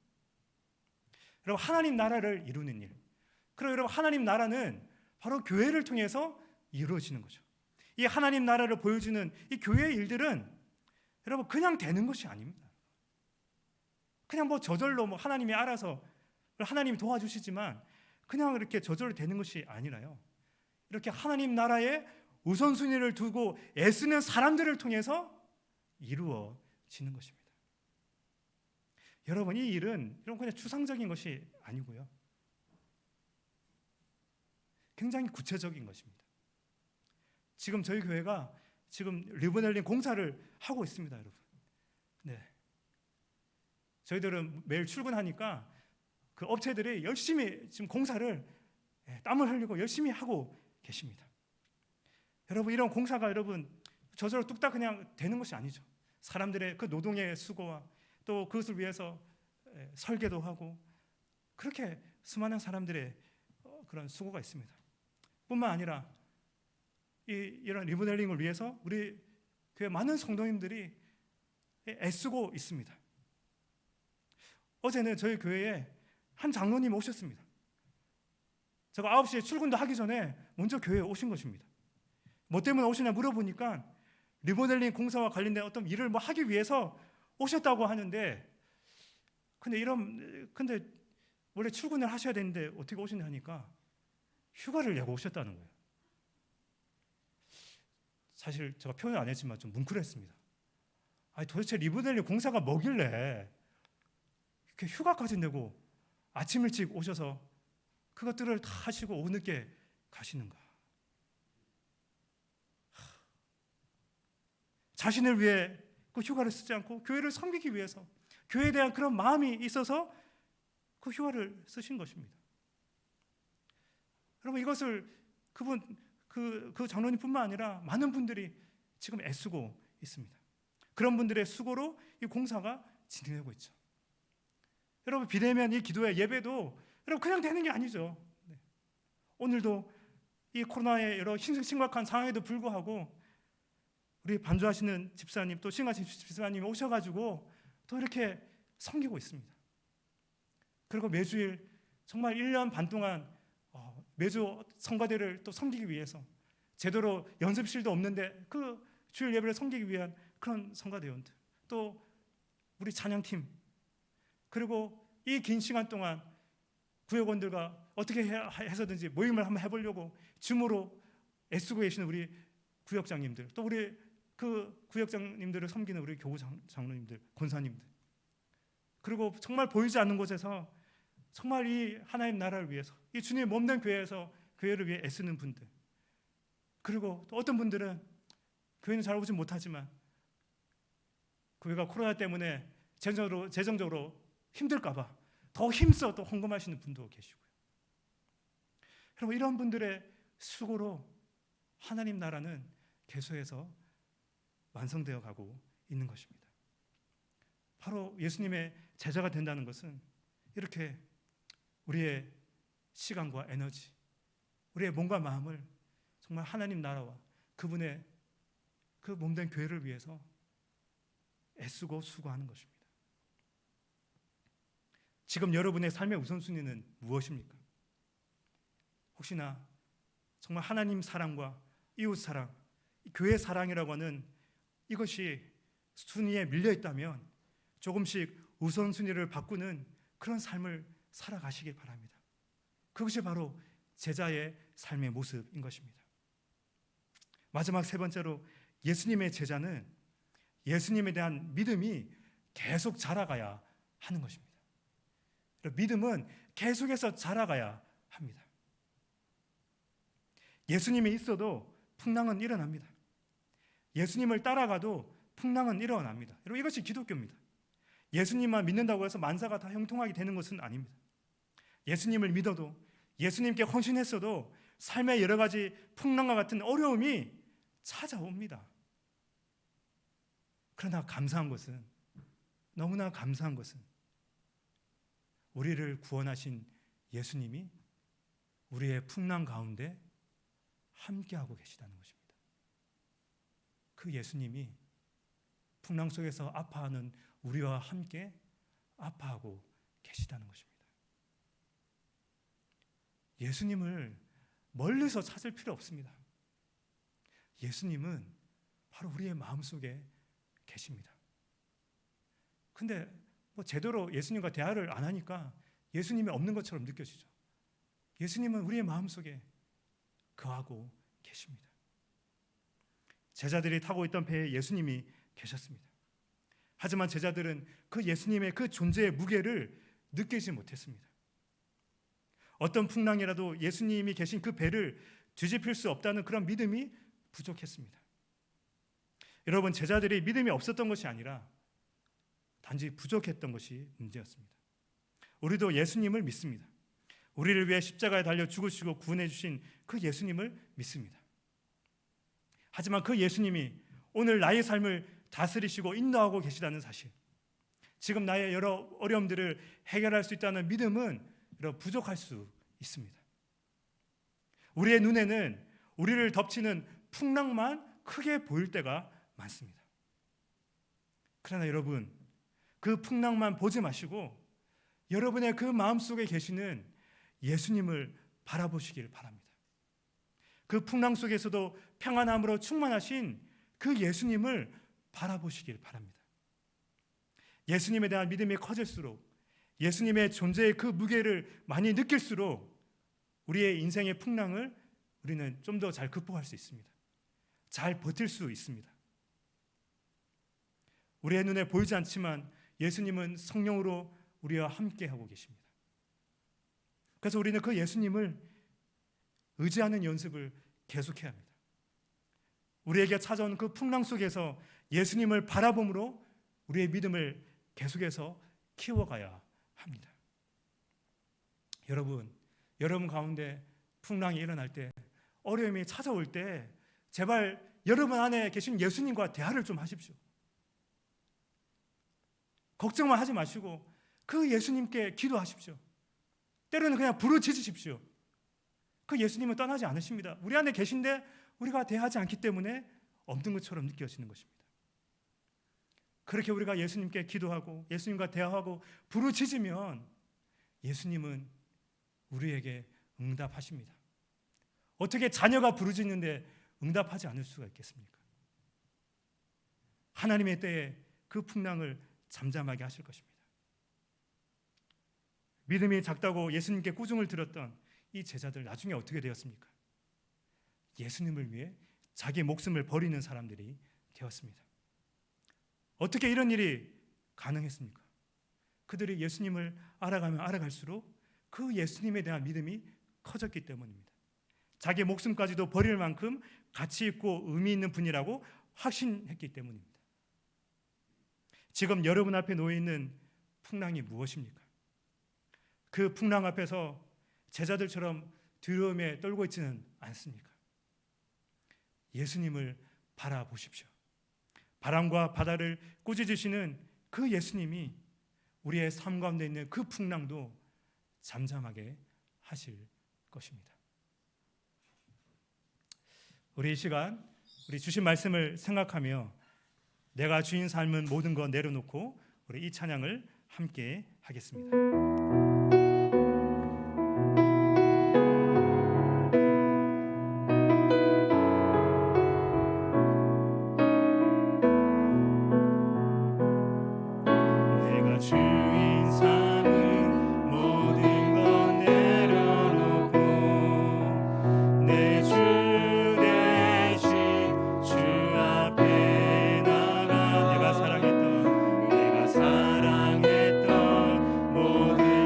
여러분, 하나님 나라를 이루는 일, 그리고 여러분, 하나님 나라는 바로 교회를 통해서 이루어지는 거죠. 이 하나님 나라를 보여주는 이 교회의 일들은 여러분 그냥 되는 것이 아닙니다. 그냥 뭐 저절로 뭐 하나님이 알아서 하나님이 도와주시지만 그냥 이렇게 저절로 되는 것이 아니라요. 이렇게 하나님 나라의 우선순위를 두고 애쓰는 사람들을 통해서 이루어지는 것입니다. 여러분, 이 일은 여러분 그냥 추상적인 것이 아니고요. 굉장히 구체적인 것입니다. 지금 저희 교회가 지금 리모델링 공사를 하고 있습니다, 여러분. 네. 저희들은 매일 출근하니까 그 업체들이 열심히 지금 공사를 땀을 흘리고 열심히 하고 계십니다. 여러분, 이런 공사가 여러분 저절로 뚝딱 그냥 되는 것이 아니죠. 사람들의 그 노동의 수고와 또 그것을 위해서 설계도 하고 그렇게 수많은 사람들의 그런 수고가 있습니다. 뿐만 아니라 이런 리모델링을 위해서 우리 교회 많은 성도님들이 애쓰고 있습니다. 어제는 저희 교회에 한 장로님이 오셨습니다. 제가 9시에 출근도 하기 전에 먼저 교회에 오신 것입니다. 뭐 때문에 오시냐 물어보니까 리모델링 공사와 관련된 어떤 일을 뭐 하기 위해서 오셨다고 하는데, 근데 원래 출근을 하셔야 되는데 어떻게 오시냐 하니까 휴가를 내고 오셨다는 거예요. 사실 제가 표현 안 했지만 좀 뭉클했습니다. 아니 도대체 리모델링 공사가 뭐길래 이렇게 휴가까지 내고 아침 일찍 오셔서 그것들을 다 하시고 오후 늦게 가시는가? 자신을 위해 그 휴가를 쓰지 않고 교회를 섬기기 위해서, 교회에 대한 그런 마음이 있어서 그 휴가를 쓰신 것입니다. 여러분, 이것을 그 장로님뿐만 아니라 많은 분들이 지금 애쓰고 있습니다. 그런 분들의 수고로 이 공사가 진행되고 있죠. 여러분, 비대면 이 기도회 예배도 여러분 그냥 되는 게 아니죠. 네. 오늘도 이 코로나의 여러 심각한 상황에도 불구하고 우리 반주하시는 집사님 또 신가신 집사님이 오셔가지고 또 이렇게 섬기고 있습니다. 그리고 매주일 정말 1년 반 동안 매주 성가대를 또 섬기기 위해서 제대로 연습실도 없는데 그 주일 예배를 섬기기 위한 그런 성가대원들, 또 우리 찬양팀, 그리고 이 긴 시간 동안 구역원들과 어떻게 해서든지 모임을 한번 해보려고 줌으로 애쓰고 계시는 우리 구역장님들, 또 우리 그 구역장님들을 섬기는 우리 교구 장로님들, 권사님들, 그리고 정말 보이지 않는 곳에서 정말 이 하나님 나라를 위해서, 이 주님의 몸된 교회에서 교회를 위해 애쓰는 분들, 그리고 또 어떤 분들은 교회는 잘 오지 못하지만 교회가 코로나 때문에 재정적으로 힘들까 봐 더 힘써 또 헌금하시는 분도 계시고요. 여러분, 이런 분들의 수고로 하나님 나라는 계속해서 완성되어 가고 있는 것입니다. 바로 예수님의 제자가 된다는 것은 이렇게 우리의 시간과 에너지, 우리의 몸과 마음을 정말 하나님 나라와 그분의 그 몸된 교회를 위해서 애쓰고 수고하는 것입니다. 지금 여러분의 삶의 우선순위는 무엇입니까? 혹시나 정말 하나님 사랑과 이웃 사랑, 교회 사랑이라고 하는 이것이 순위에 밀려 있다면 조금씩 우선순위를 바꾸는 그런 삶을 살아가시기 바랍니다. 그것이 바로 제자의 삶의 모습인 것입니다. 마지막 세 번째로, 예수님의 제자는 예수님에 대한 믿음이 계속 자라가야 하는 것입니다. 믿음은 계속해서 자라가야 합니다. 예수님이 있어도 풍랑은 일어납니다. 예수님을 따라가도 풍랑은 일어납니다. 여러분, 이것이 기독교입니다. 예수님만 믿는다고 해서 만사가 다 형통하게 되는 것은 아닙니다. 예수님을 믿어도, 예수님께 헌신했어도 삶의 여러 가지 풍랑과 같은 어려움이 찾아옵니다. 그러나 감사한 것은, 너무나 감사한 것은 우리를 구원하신 예수님이 우리의 풍랑 가운데 함께하고 계시다는 것입니다. 그 예수님이 풍랑 속에서 아파하는 우리와 함께 아파하고 계시다는 것입니다. 예수님을 멀리서 찾을 필요 없습니다. 예수님은 바로 우리의 마음속에 계십니다. 근데 제대로 예수님과 대화를 안 하니까 예수님이 없는 것처럼 느껴지죠. 예수님은 우리의 마음속에 거하고 계십니다. 제자들이 타고 있던 배에 예수님이 계셨습니다. 하지만 제자들은 그 예수님의 그 존재의 무게를 느끼지 못했습니다. 어떤 풍랑이라도 예수님이 계신 그 배를 뒤집힐 수 없다는 그런 믿음이 부족했습니다. 여러분, 제자들이 믿음이 없었던 것이 아니라 단지 부족했던 것이 문제였습니다. 우리도 예수님을 믿습니다. 우리를 위해 십자가에 달려 죽으시고 구원해 주신 그 예수님을 믿습니다. 하지만 그 예수님이 오늘 나의 삶을 다스리시고 인도하고 계시다는 사실, 지금 나의 여러 어려움들을 해결할 수 있다는 믿음은 부족할 수 있습니다. 우리의 눈에는 우리를 덮치는 풍랑만 크게 보일 때가 많습니다. 그러나 여러분, 그 풍랑만 보지 마시고 여러분의 그 마음속에 계시는 예수님을 바라보시길 바랍니다. 그 풍랑 속에서도 평안함으로 충만하신 그 예수님을 바라보시길 바랍니다. 예수님에 대한 믿음이 커질수록, 예수님의 존재의 그 무게를 많이 느낄수록 우리의 인생의 풍랑을 우리는 좀 더 잘 극복할 수 있습니다. 잘 버틸 수 있습니다. 우리의 눈에 보이지 않지만 예수님은 성령으로 우리와 함께하고 계십니다. 그래서 우리는 그 예수님을 의지하는 연습을 계속해야 합니다. 우리에게 찾아온 그 풍랑 속에서 예수님을 바라봄으로 우리의 믿음을 계속해서 키워가야 합니다. 여러분 가운데 풍랑이 일어날 때, 어려움이 찾아올 때 제발 여러분 안에 계신 예수님과 대화를 좀 하십시오. 걱정만 하지 마시고 그 예수님께 기도하십시오. 때로는 그냥 부르짖으십시오. 그 예수님은 떠나지 않으십니다. 우리 안에 계신데 우리가 대하지 않기 때문에 없는 것처럼 느껴지는 것입니다. 그렇게 우리가 예수님께 기도하고 예수님과 대화하고 부르짖으면 예수님은 우리에게 응답하십니다. 어떻게 자녀가 부르짖는데 응답하지 않을 수가 있겠습니까? 하나님의 때에 그 풍랑을 잠잠하게 하실 것입니다. 믿음이 작다고 예수님께 꾸중을 들었던 이 제자들 나중에 어떻게 되었습니까? 예수님을 위해 자기 목숨을 버리는 사람들이 되었습니다. 어떻게 이런 일이 가능했습니까? 그들이 예수님을 알아가면 알아갈수록 그 예수님에 대한 믿음이 커졌기 때문입니다. 자기 목숨까지도 버릴 만큼 가치 있고 의미 있는 분이라고 확신했기 때문입니다. 지금 여러분 앞에 놓여 있는 풍랑이 무엇입니까? 그 풍랑 앞에서 제자들처럼 두려움에 떨고 있지는 않습니까? 예수님을 바라보십시오. 바람과 바다를 꾸짖으시는 그 예수님이 우리의 삶 가운데 있는 그 풍랑도 잠잠하게 하실 것입니다. 우리 이 시간 우리 주신 말씀을 생각하며 내가 주인 삶은 모든 것 내려놓고 우리 이 찬양을 함께 하겠습니다. 사랑했던 모든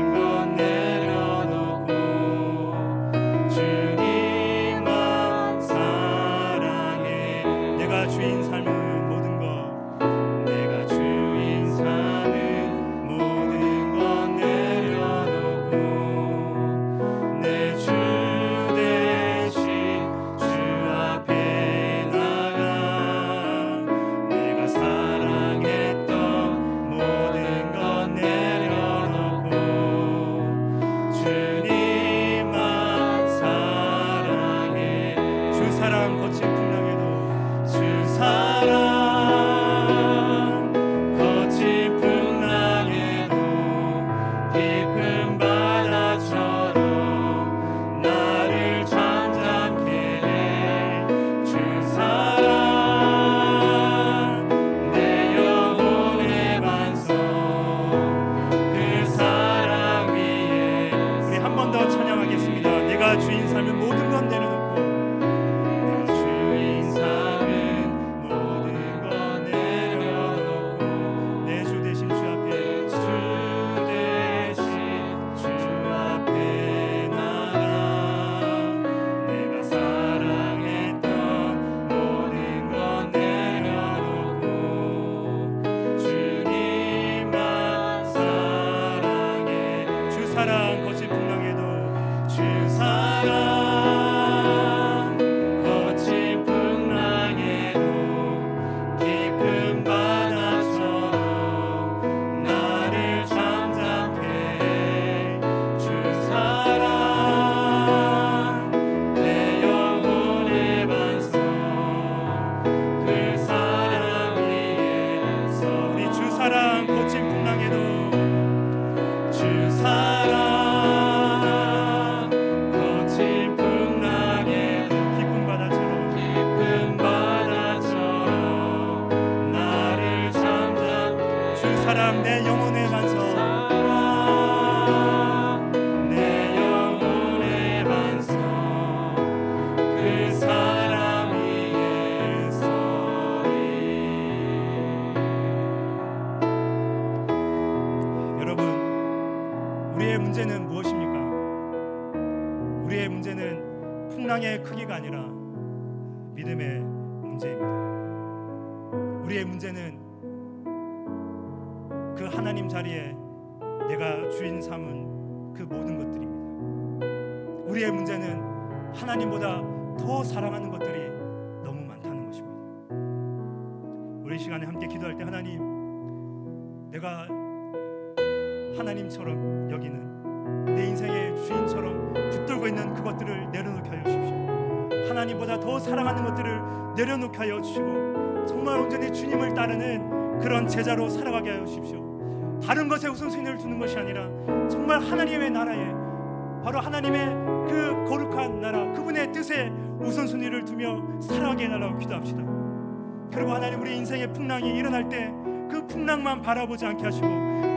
내가 주인 삼은 모든 건 내려놓고 내가 주인 삼은 모든 건 내려놓고 내 주 대신 주 앞에 주 앞에 나가 내가 사랑했던 모든 건 내려놓고 주님만 사랑해. 주 사랑 거친 풍랑에도 주 사랑 거친 풍랑에도 깊은 바다처럼 나를 잠잠해. 주 사랑 내 영혼의 반석 그 사랑 위에서 우리 주 사랑 거친 풍랑에도 주 사랑 거친 풍랑에도 깊은 바다처럼 나를 잠잠해. 주 사랑 내 영혼의 반석 내 영혼의 반석 그 사랑 위에 서리. 여러분, 우리의 문제는 무엇입니까? 우리의 문제는 풍랑의 크기가 아니라 믿음의 문제입니다. 우리의 문제는 그 하나님 자리에 내가 주인 삼은 그 모든 것들입니다. 우리의 문제는 하나님보다 더 사랑하는 것들이 너무 많다는 것입니다. 우리 시간에 함께 기도할 때 하나님, 내가 하나님처럼 여기는 내 인생의 주인처럼 붙들고 있는 그것들을 내려놓게 하여 주십시오. 하나님보다 더 사랑하는 것들을 내려놓게 하여 주시고 정말 온전히 주님을 따르는 그런 제자로 살아가게 하여 주십시오. 다른 것에 우선순위를 두는 것이 아니라 정말 하나님의 나라에, 바로 하나님의 그 거룩한 나라, 그분의 뜻에 우선순위를 두며 살아가게 해달라고 기도합시다. 그리고 하나님, 우리 인생의 풍랑이 일어날 때 그 풍랑만 바라보지 않게 하시고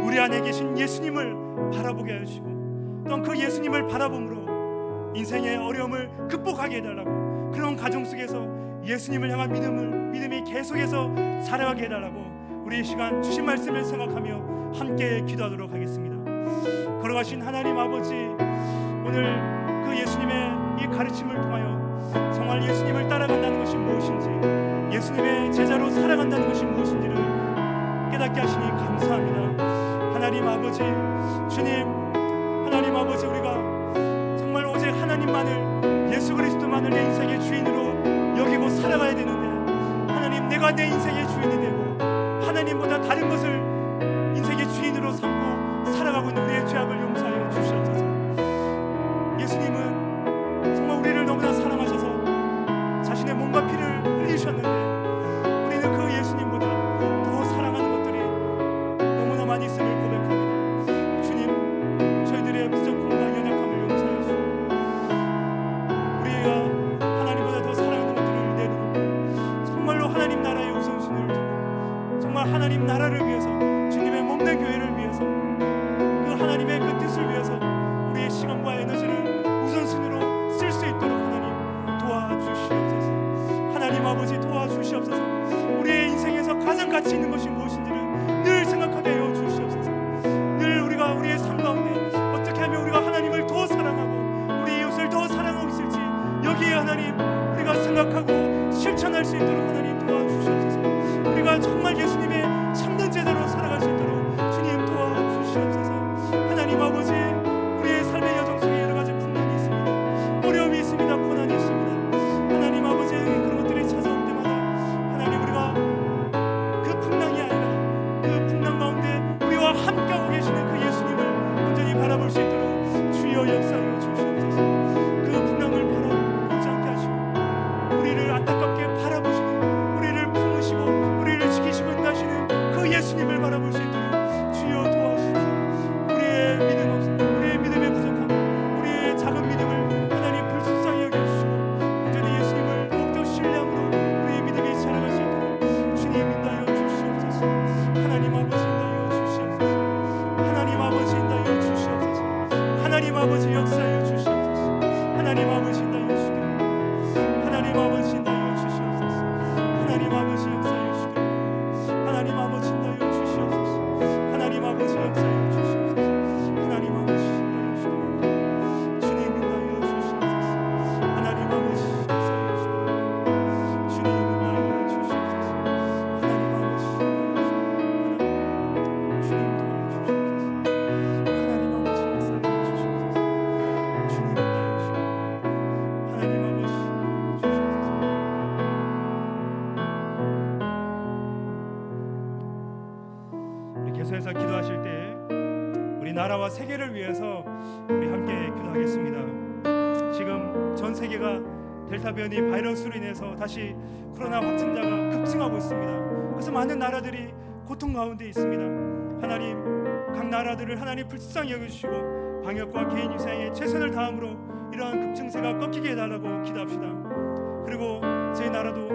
우리 안에 계신 예수님을 바라보게 하시고 또한 그 예수님을 바라봄으로 인생의 어려움을 극복하게 해달라고, 그런 가정 속에서 예수님을 향한 믿음이 계속해서 자라게 해달라고 우리 이 시간 주신 말씀을 생각하며 함께 기도하도록 하겠습니다. 걸어가신 하나님 아버지, 오늘 그 예수님의 이 가르침을 통하여 정말 예수님을 따라간다는 것이 무엇인지, 예수님의 제자로 살아간다는 것이 무엇인지를 깨닫게 하시니 감사합니다. 하나님 아버지, 주님, 하나님 아버지, 우리가 정말 오직 하나님만을, 예수 그리스도만을 내 인생의 주인으로 여기고 살아가야 되는데, 하나님, 내가 내 인생의 주인이 되고 하나님보다 다른 것을 인생의 주인으로 삼고 살아가고 있는 우리의 죄악을 용서하여 주시옵소서. 예수님은 정말 우리를 너무나 사랑하셔서 자신의 몸과 피를 흘리셨는데 우리는 그 예수님보다 더 사랑하는 것들이 너무나 많이 있음을 고백합니다. 주님, 저희들의 부족함과 연약함을 용서하여 주시고 우리가 하나님보다 더 사랑하는 것들을 내놓고 정말로 하나님 나라의 우선순위를 두고 정말 하나님 나라를 위해서, 주님의 몸된 교회를 위해서, 그 하나님의 그 뜻을 위해서 우리의 시간과 에너지를 우선순위로 쓸 수 있도록 하나님 도와주시옵소서. 하나님 아버지, 도와주시옵소서. 우리의 인생에서 가장 가치 있는 것이 무엇인지를 늘 생각하게 하여 주시옵소서. 늘 우리가 우리의 삶 가운데 어떻게 하면 우리가 하나님을 더 사랑하고 우리 이웃을 더 사랑하고 있을지, 여기에 하나님 우리가 생각하고 실천할 수 있도록 하나님 도와주시옵소서. 우리가 정말 예수님의 참된 제자로 살아갈 수 있도록 주님 도와주시옵소서. 하나님 아버지, 우리의 삶의 여정 속에 여러 가지 풍랑이 있습니다. 어려움이 있습니다. 고난이 있습니다. 하나님 아버지, 그런 것들이 찾아올 때마다 하나님, 우리가 그 풍랑이 아니라 그 풍랑 가운데 우리와 함께하고 계시는 그 예수님을 온전히 바라볼 수 있도록 주여 역사하여 주시옵소서. 그 풍랑을 바라보지 않게 하시고 우리를 안타깝게 바라보시는, 우리를 품으시고 우리를 지키시고 인도하시는 그 예수님을 바라볼 수 있도록 주여 도와주십시오. 우리의 믿음 없음, 우리의 믿음의 부족함, 우리의 작은 믿음을 하나님 불쌍히 여겨주시고 온전히 예수님을 더욱더 신뢰함으로 우리의 믿음이 자라갈 수 있도록 주님 인도하여 주시옵소서. 하나님 아버지 인도하여 주시옵소서. 하나님 아버지 인도하여 주시옵소서. 하나님 아버지 역사하여 주시옵소서. 하나님 아버지 인도하여 주시옵소서. 하나님 아버지 인도하여 주시옵소서. 하나님 아버지 역사해 주시옵소서. 하나님 아버지 인도하여 주시옵소서. 하나님 아버지 역사해 주시옵소서. 하나님 아버지 인도하여 주시옵소서. 주님 인도하여 주시옵소서. 하나님 아버지 역사해 주시옵소서. 주님 인도하여 주시옵소서. 하나님 아버지 주님 도와주시옵소서. 하나님 아버지 역사해 주시옵소서. 주님 인도하여 주시옵소서. 하나님 아버지 우리 계속해서 기도하실 때 우리 나라와 세계를 위해서 우리 함께 기도하겠습니다. 지금 전 세계가 델타 변이 바이러스로 인해서 다시 코로나 확진자가 급증하고 있습니다. 그래서 많은 나라들이 고통 가운데 있습니다. 하나님, 각 나라들을 하나님 불쌍히 여겨주시고 방역과 개인 위생에 최선을 다함으로 이러한 급증세가 꺾이게 해달라고 기도합시다. 그리고 저희 나라도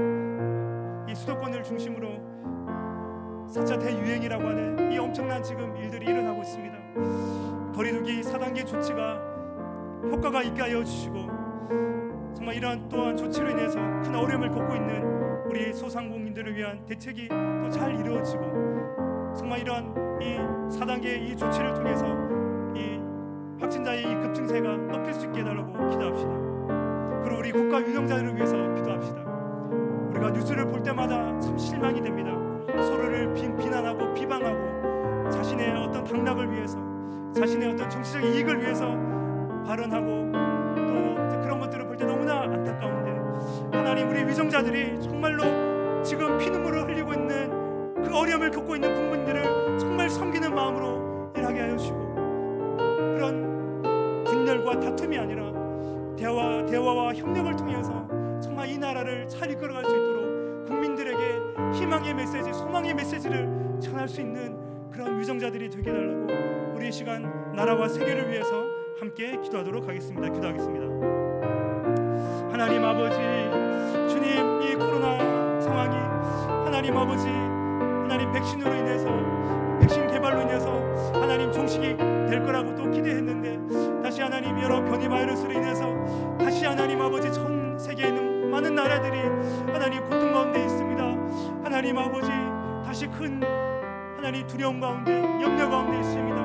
이 수도권을 중심으로 4차 대유행이라고 하는 이 엄청난 지금 일들이 일어나고 있습니다. 거리두기 4단계 조치가 효과가 있게 하여 주시고 정말 이러한 또한 조치로 인해서 큰 어려움을 겪고 있는 우리 소상공인들을 위한 대책이 또 잘 이루어지고 정말 이러한 이 4단계 이 조치를 통해서 이 확진자의 이 급증세가 꺾일 수 있게 해달라고 기도합시다. 그리고 우리 국가 유정자들을 위해서 기도합시다. 우리가 뉴스를 볼 때마다 참 실망이 됩니다. 서로를 비난하고 비방하고 자신의 어떤 당락을 위해서 자신의 어떤 정치적 이익을 위해서 발언하고 또 그런 것들을 볼 때 너무나 안타까운데 하나님, 우리 위정자들이 정말로 지금 피눈물을 흘리고 있는 그 어려움을 겪고 있는 국민들을 정말 섬기는 마음으로 일하게 하여 주시고 그런 분열과 다툼이 아니라 대화와 협력을 통해서 정말 이 나라를 잘 이끌어갈 수 있도록 국민들에게 희망의 메시지, 소망의 메시지를 전할 수 있는 그런 위정자들이 되게 해달라고 우리 이 시간 나라와 세계를 위해서 함께 기도하도록 하겠습니다. 기도하겠습니다. 하나님 아버지, 주님, 이 코로나 상황이 하나님 아버지, 하나님 백신으로 인해서 백신 개발로 인해서 하나님 종식이 될 거라고 또 기대했는데 다시 하나님 여러 변이 바이러스로 인해서 다시 하나님 아버지 전 세계에 있는 많은 나라들이 하나님 고통 가운데 있습니다. 하나님 아버지, 다시 큰 하나님 두려움 가운데 염려 가운데 있습니다.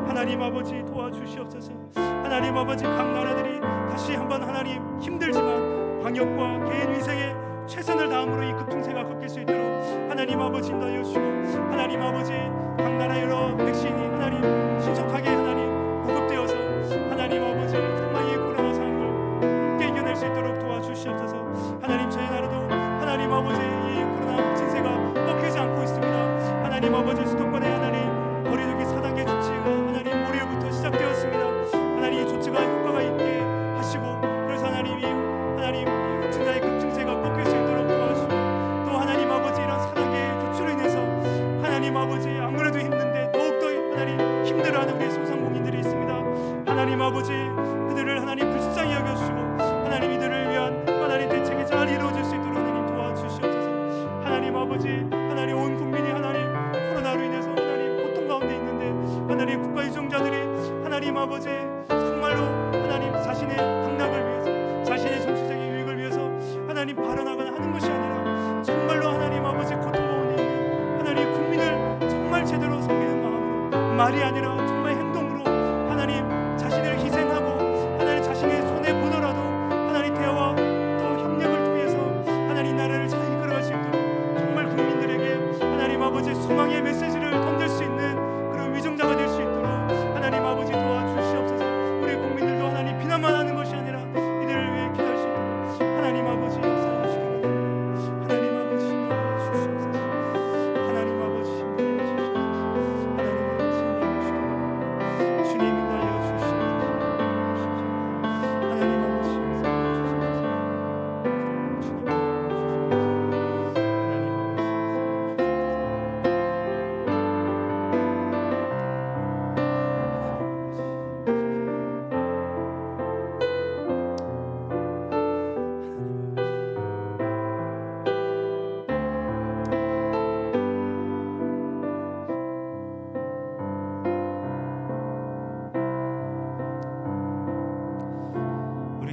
하나님 아버지 도와주시옵소서. 하나님 아버지, 각 나라들이 다시 한번 하나님 힘들지만 방역과 개인 위생에 최선을 다함으로 이 급증세가 꺾일 수 있도록 하나님 아버지 인도하여 주시고 하나님 아버지, 각 나라 여러 백신이 하나님 신속하게 하나님 보급되어서 하나님 아버지 정말 이 코로나 상황을 함께 이겨낼 수 있도록 도와주시옵소서. 하나님, 저희 나라도 하나님 아버지 이 코로나 확진세가 꺾이지 않고 있습니다. 하나님 아버지, 수도권에 하나님 거리두기 4단계 조치가 하나님 모레부터 시작되었습니다. 하나님 이 조치가 효과가 있게 하시고 그래서 하나님 이 확진자의 급증세가 꺾일 수 있도록 도와주시고 또 하나님 아버지 이런 4단계 조치로 인해서 하나님 아버지 아무래도 힘든데 더욱더 하나님 힘들어하는 우리 소상공인들이 있습니다. 하나님 아버지, 그들을 하나님 불쌍히 여겨주시고 하나님 이들을 위한 하나님 대책이 잘 이루어질 수 있도록 하나님 도와주시옵소서. 하나님 아버지, 하나님 온 국민이 하나님 코로나로 인해서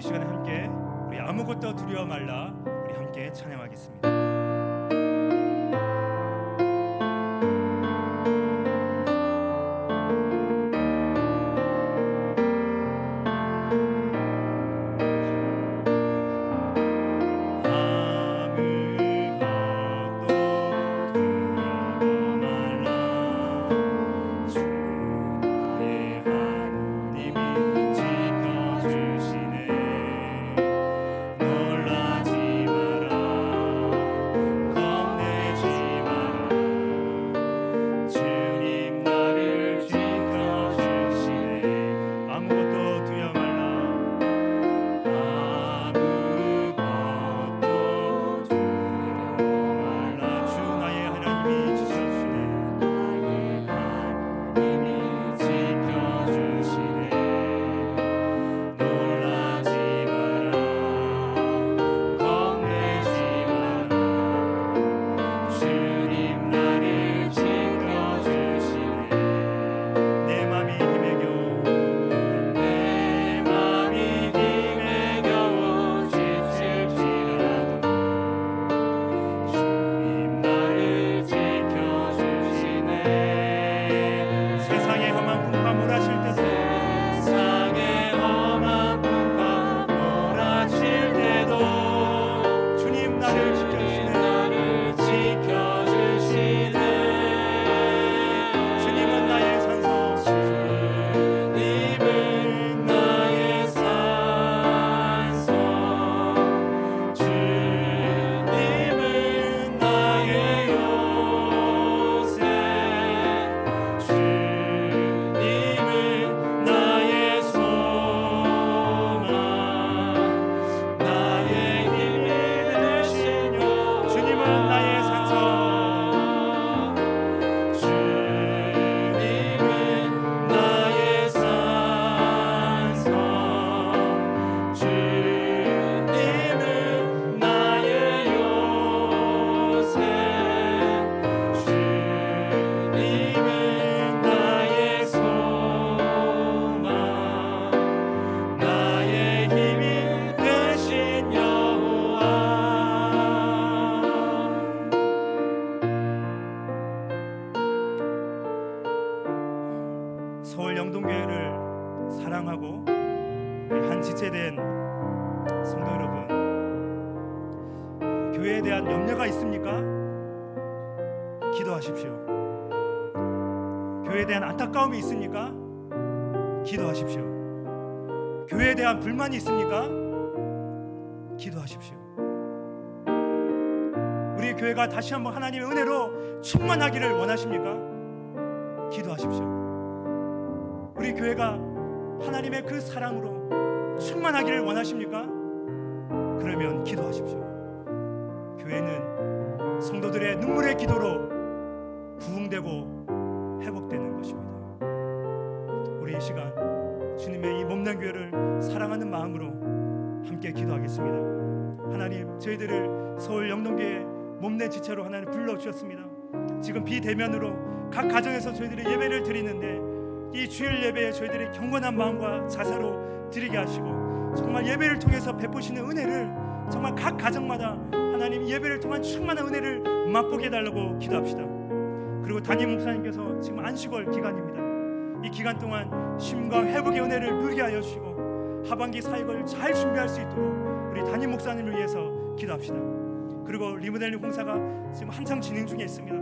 시간에 함께 우리 아무것도 두려워 말라 우리 함께 찬양하겠습니다. 서울 영동교회를 사랑하고 한 지체된 성도 여러분, 교회에 대한 염려가 있습니까? 기도하십시오. 교회에 대한 안타까움이 있습니까? 기도하십시오. 교회에 대한 불만이 있습니까? 기도하십시오. 우리 교회가 다시 한번 하나님의 은혜로 충만하기를 원하십니까? 기도하십시오. 우리 교회가 하나님의 그 사랑으로 충만하기를 원하십니까? 그러면 기도하십시오. 교회는 성도들의 눈물의 기도로 부흥되고 회복되는 것입니다. 우리 이 시간 주님의 이 몸난 교회를 사랑하는 마음으로 함께 기도하겠습니다. 하나님, 저희들을 서울 영동교회 몸내 지체로 하나님 불러주셨습니다. 지금 비대면으로 각 가정에서 저희들이 예배를 드리는데 이 주일 예배에 저희들이 경건한 마음과 자세로 드리게 하시고 정말 예배를 통해서 베푸시는 은혜를 정말 각 가정마다 하나님 예배를 통한 충만한 은혜를 맛보게 해달라고 기도합시다. 그리고 담임 목사님께서 지금 안식월 기간입니다. 이 기간 동안 쉼과 회복의 은혜를 누리게 하여 주시고 하반기 사역을 잘 준비할 수 있도록 우리 담임 목사님을 위해서 기도합시다. 그리고 리모델링 공사가 지금 한창 진행 중에 있습니다.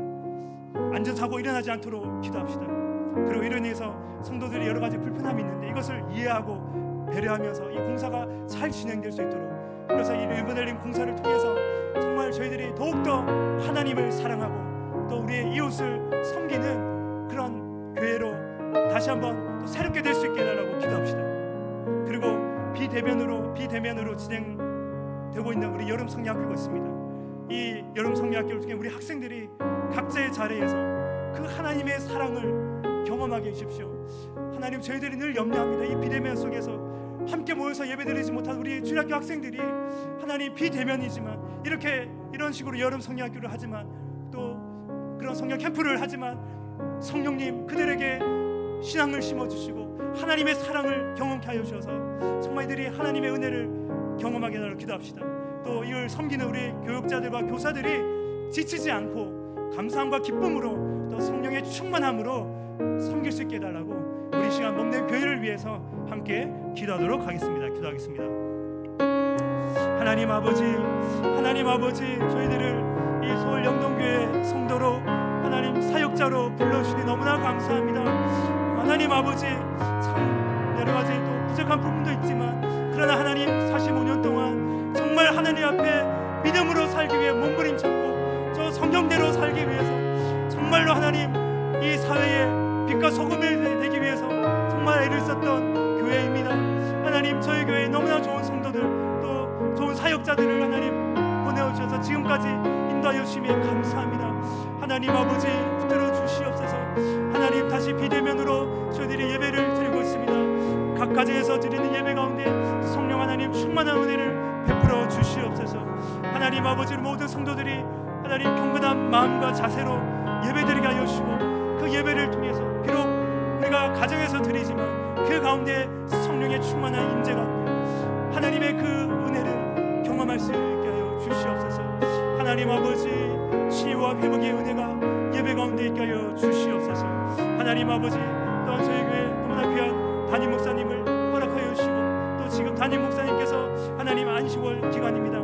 안전사고 일어나지 않도록 기도합시다. 그리고 이로 인해서 성도들이 여러 가지 불편함이 있는데 이것을 이해하고 배려하면서 이 공사가 잘 진행될 수 있도록, 그래서 이 리모델링 공사를 통해서 정말 저희들이 더욱더 하나님을 사랑하고 또 우리의 이웃을 섬기는 그런 교회로 다시 한번 또 새롭게 될 수 있게 해달라고 기도합시다. 그리고 비대면으로 진행되고 있는 우리 여름 성리학교가 있습니다. 이 여름 성리학교를 통해 우리 학생들이 각자의 자리에서 그 하나님의 사랑을 경험하게 해주십시오. 하나님, 저희들이 늘 염려합니다. 이 비대면 속에서 함께 모여서 예배드리지 못한 우리 주일학교 학생들이 하나님 비대면이지만 이런 식으로 여름 성리학교를 하지만 또 그런 성령 캠프를 하지만 성령님 그들에게 신앙을 심어주시고 하나님의 사랑을 경험케 하여 주셔서 정말 이들이 하나님의 은혜를 경험하게 하도록 기도합시다. 또 이를 섬기는 우리 교육자들과 교사들이 지치지 않고 감사함과 기쁨으로 또 성령의 충만함으로 섬길 수 있게 해달라고 우리 시간 몸된 교회를 위해서 함께 기도하도록 하겠습니다. 기도하겠습니다. 하나님 아버지, 하나님 아버지, 저희들을 이 서울 영동교회 성도로 하나님 사역자로 불러주시니 너무나 감사합니다. 하나님 아버지, 참 여러 가지 또 부족한 부분도 있지만 그러나 하나님 45년 동안 정말 하나님 앞에 믿음으로 살기 위해 몸부림쳤고 저 성경대로 살기 위해서 정말로 하나님 이 사회에 빛과 소금이 되기 위해서 정말 애를 썼던 교회입니다. 하나님 저희 교회에 너무나 좋은 성도들 또 좋은 사역자들을 하나님 보내주셔서 지금까지 인도하여 주심에 감사합니다. 하나님 아버지 붙들어 주시옵소서. 하나님 다시 비대면으로 저희들이 예배를 드리고 있습니다. 각 가정에서 드리는 예배 가운데 성령 하나님 충만한 은혜를 베풀어 주시옵소서. 하나님 아버지 모든 성도들이 하나님 경건한 마음과 자세로 예배드리게 하여 주시고 그 예배를 통해서 비록 우리가 가정에서 드리지만 그 가운데 성령의 충만한 임재 가운데 하나님의 그 은혜를 경험할 수 있게 하여 주시옵소서. 하나님 아버지 치유와 회복의 은혜가 예배 가운데 있게 하여 주시옵소서. 하나님 아버지 또한 저희 교회 너무나 귀한 담임 목사님을 허락하여 주시고 또 지금 담임 목사님께서 하나님 안식월 기간입니다.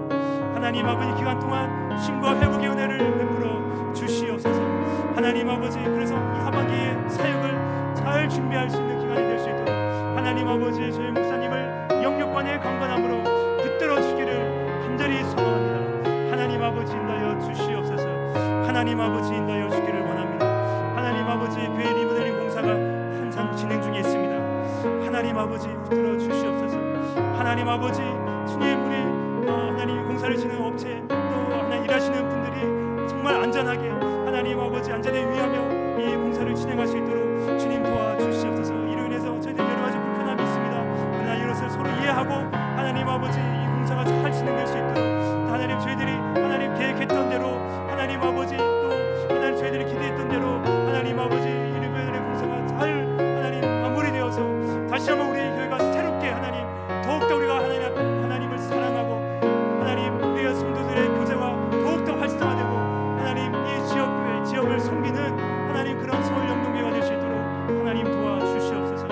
하나님 아버지 기간 동안 쉼과 회복의 은혜를 베풀어 주시옵소서. 하나님 아버지 그래서 이 하반기에 사역을 잘 준비할 수 있는 기간이 될 수 있도록 하나님 아버지 저희 목사님을 영육간의 강건함으로 붙들어 주기를 간절히 소망합니다. 하나님 아버지 인도하여 주시옵소서. 하나님 아버지 인도하여 주기를 원합니다. 하나님 아버지 교회 리모델링 공사가 한참 진행 중에 있습니다. 하나님 아버지 붙들어 주시옵소서. 하나님 아버지 주님 우리 하나님 공사를 지는 업체 또 하나님 일하시는 분들이 정말 안전하게 하나님 아버지 안전에 유의하며 이 공사를 진행할 수 있도록 주님 도와주시옵소서. 이로 인해서 저희들 여러 가지 불편함이 있습니다. 그러나 이것을 서로 이해하고 하나님 아버지 이 공사가 잘 진행될 수 있도록 하나님 저희들이 하나님 계획했던 대로 하나님 아버지 또 하나님 저희들이 기대했던 대로 하나님 아버지 이 리모델링 공사가 잘 하나님 마무리되어서 다시 한번 우리 교회가 새롭게 하나님 더욱더 우리가 하나님을 사랑하고 하나님 우리의 성도들의 교제가 더욱더 활성화되고 하나님 이 지역을 섬기는 하나님 그런 서울 영동교회가 될 수 있도록 하나님 도와주시옵소서.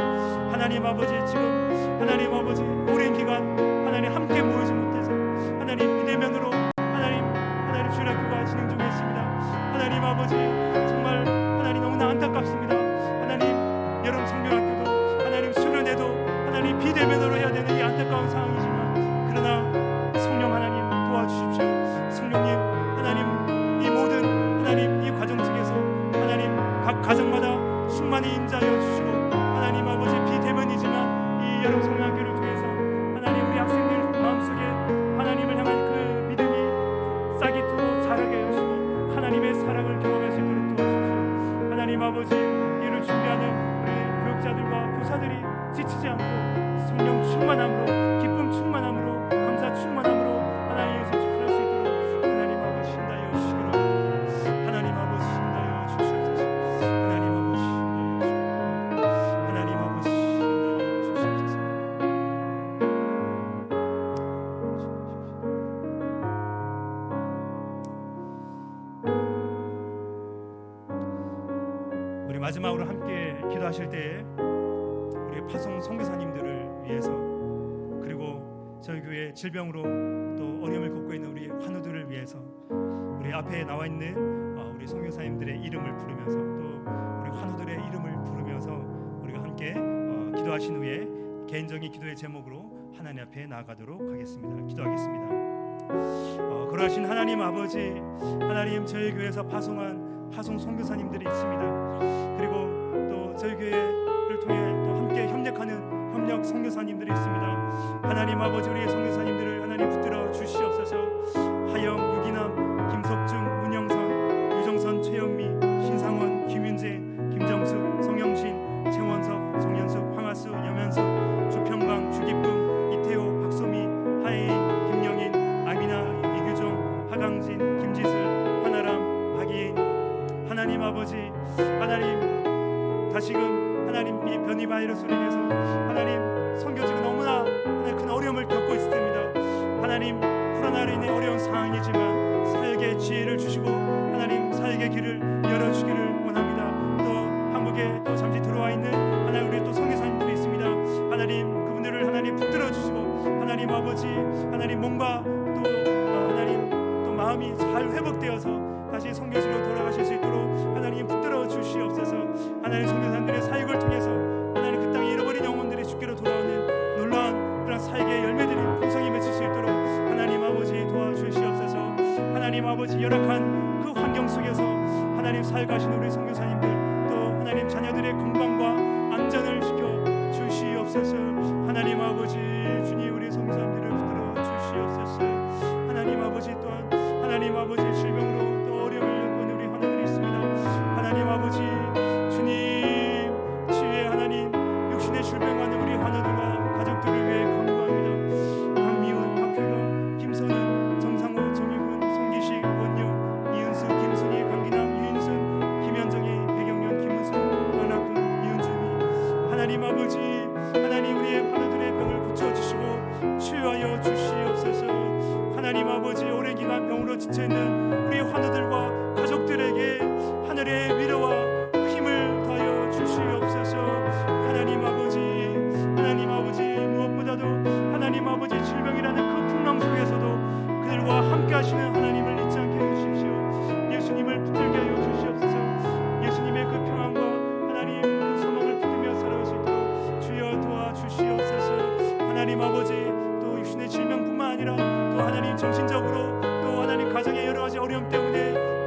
하나님 아버지 지금 하나님 아버지 오랜 기간 하나님 함께 모이지 못해서 하나님 비대면으로 하나님 주일학교가 진행 중에 있습니다. 하나님 아버지 정말 하나님 너무나 안타깝습니다. 하나님 여름 성경학교도 하나님 수련회도 하나님 비대면으로 해야 되는 이 안타까운 상황이지만 그러나 성령 하나님 도와주십시오. 성령님 하나님 이 모든 하나님 이 과정 속에서 하나님 각 가정마다 충만히 임자하여 주시고 하나님 아버지 비대면이지만 이 여름 성경학교를 통해서 하나님 우리 학생들 마음속에 하나님을 향한 그 믿음이 싹이 트고 자라게 해주시고 하나님의 사랑을 경험할 수 있도록 도와주십시오. 하나님 아버지 이를 준비하는 우리 교육자들과 교사들이 지치지 않고 성령 충만함으로 기쁨 충만함으로 감사 충만함으로 하나님의 소식할 수 있도록 하나님 아버지 인도하여 주시기를 원합니다. 하나님 아버지 인도하여 주시옵소서. 하나님 아버지 인도하여 주시옵소서. 하나님 아버지 인도하여 주시옵소서. 우리 마지막으로 함께 기도하실 때에 우리 파송 선교사님들을 위해서 그리고 저희 교회 질병으로 또 어려움을 겪고 있는 우리 환우들을 위해서 우리 앞에 나와 있는 우리 선교사님들의 이름을 부르면서 또 우리 환우들의 이름을 부르면서 우리가 함께 기도하신 후에 개인적인 기도의 제목으로 하나님 앞에 나아가도록 하겠습니다. 기도하겠습니다. 거룩하신 하나님 아버지 하나님 저희 교회에서 파송한 파송 선교사님들이 있습니다. 그리고 또 저희 교회를 통해 또 함께 협력하는 협력 선교사님들이 있습니다. 하나님 아버지 우리의 선교사님들을 하나님 붙들어 주시옵소서. 하영, 유기남, 김석준, 문영선, 유정선, 최영미, 신상원, 김윤재, 김정숙, 성영신, 최원석, 성현숙, 황하수, 염현숙, 주평강, 주기쁨, 이태호, 박소미, 하혜인, 김영인, 아미나, 이규종, 하강진, 김지슬, 하나람, 박이인. 하나님 아버지 하나님 다시금 하나님 이 변이 바이러스로 인해서 하나님 선교지가 너무나 어려움을 겪고 있습니다. 하나님, 코로나로 인해 어려운 상황이지만 사역의 지혜를 주시고 하나님 사역의 길을 열어주기를 원합니다. 또 한국에 또 잠시 들어와 있는 하나님 우리 또 선교사님들이 있습니다. 하나님 그분들을 하나님 붙들어 주시고 하나님 아버지 하나님 몸과 또 하나님 또 마음이 잘 회복되어서 다시 선교지로 돌아가실 수 있도록 하나님 붙들어 주시옵소서. 하나님 선교사님들의 사역을 통해서 하나님 그 땅에 잃어버린 영혼들이 주께로 돌아오는 놀라운 그런 사역의 열매들이 풍성히 맺힐 수 있도록 하나님 아버지 도와주시옵소서. 하나님 아버지 열악한 그 환경 속에서 하나님 사역하시는 우리 선교사님들 또 하나님 자녀들의 건강과 안전을 지켜 주시옵소서. 하나님 아버지 주님 우리 선교사님들을 붙들어 주시옵소서. 하나님 아버지 또한 하나님 아버지 질병으로 또 어려움을 겪고 있는 우리 환우들이 있습니다. 하나님 아버지 주님 치유의 하나님 육신의 질병하는 우리 환우들과 가족들을 위해 간구합니다. 강미훈, 박효경, 김선은, 정상호, 정유근, 송기식, 원효, 이은수, 김순희, 강기남, 유인순, 김현정희, 배경련, 김은순, 안학근, 이은주미. 하나님 아버지 하나님 우리의 환우들의 병을 고쳐주시고 치유하여 주시옵소서. 하나님 아버지 오랜 기간 병으로 지쳐있는 우리 환우들과 가족들에게 하늘의 위로와 힘을 더하여 주시옵소서. 하나님 아버지 무엇보다도 하나님 아버지 질병이라는 그 풍랑 속에서도 그들과 함께 하시는 하나님을 잊지 않게 해주십시오. 예수님을 붙들게 하여 주시옵소서. 예수님의 그 평안과 하나님 그 소망을 붙들며 살아갈 수 있도록 주여 도와주시옵소서. 하나님 아버지 또 육신의 질병뿐만 아니라 또 하나님 정신적으로 또 하나님 가정의 여러 가지 어려움 때문에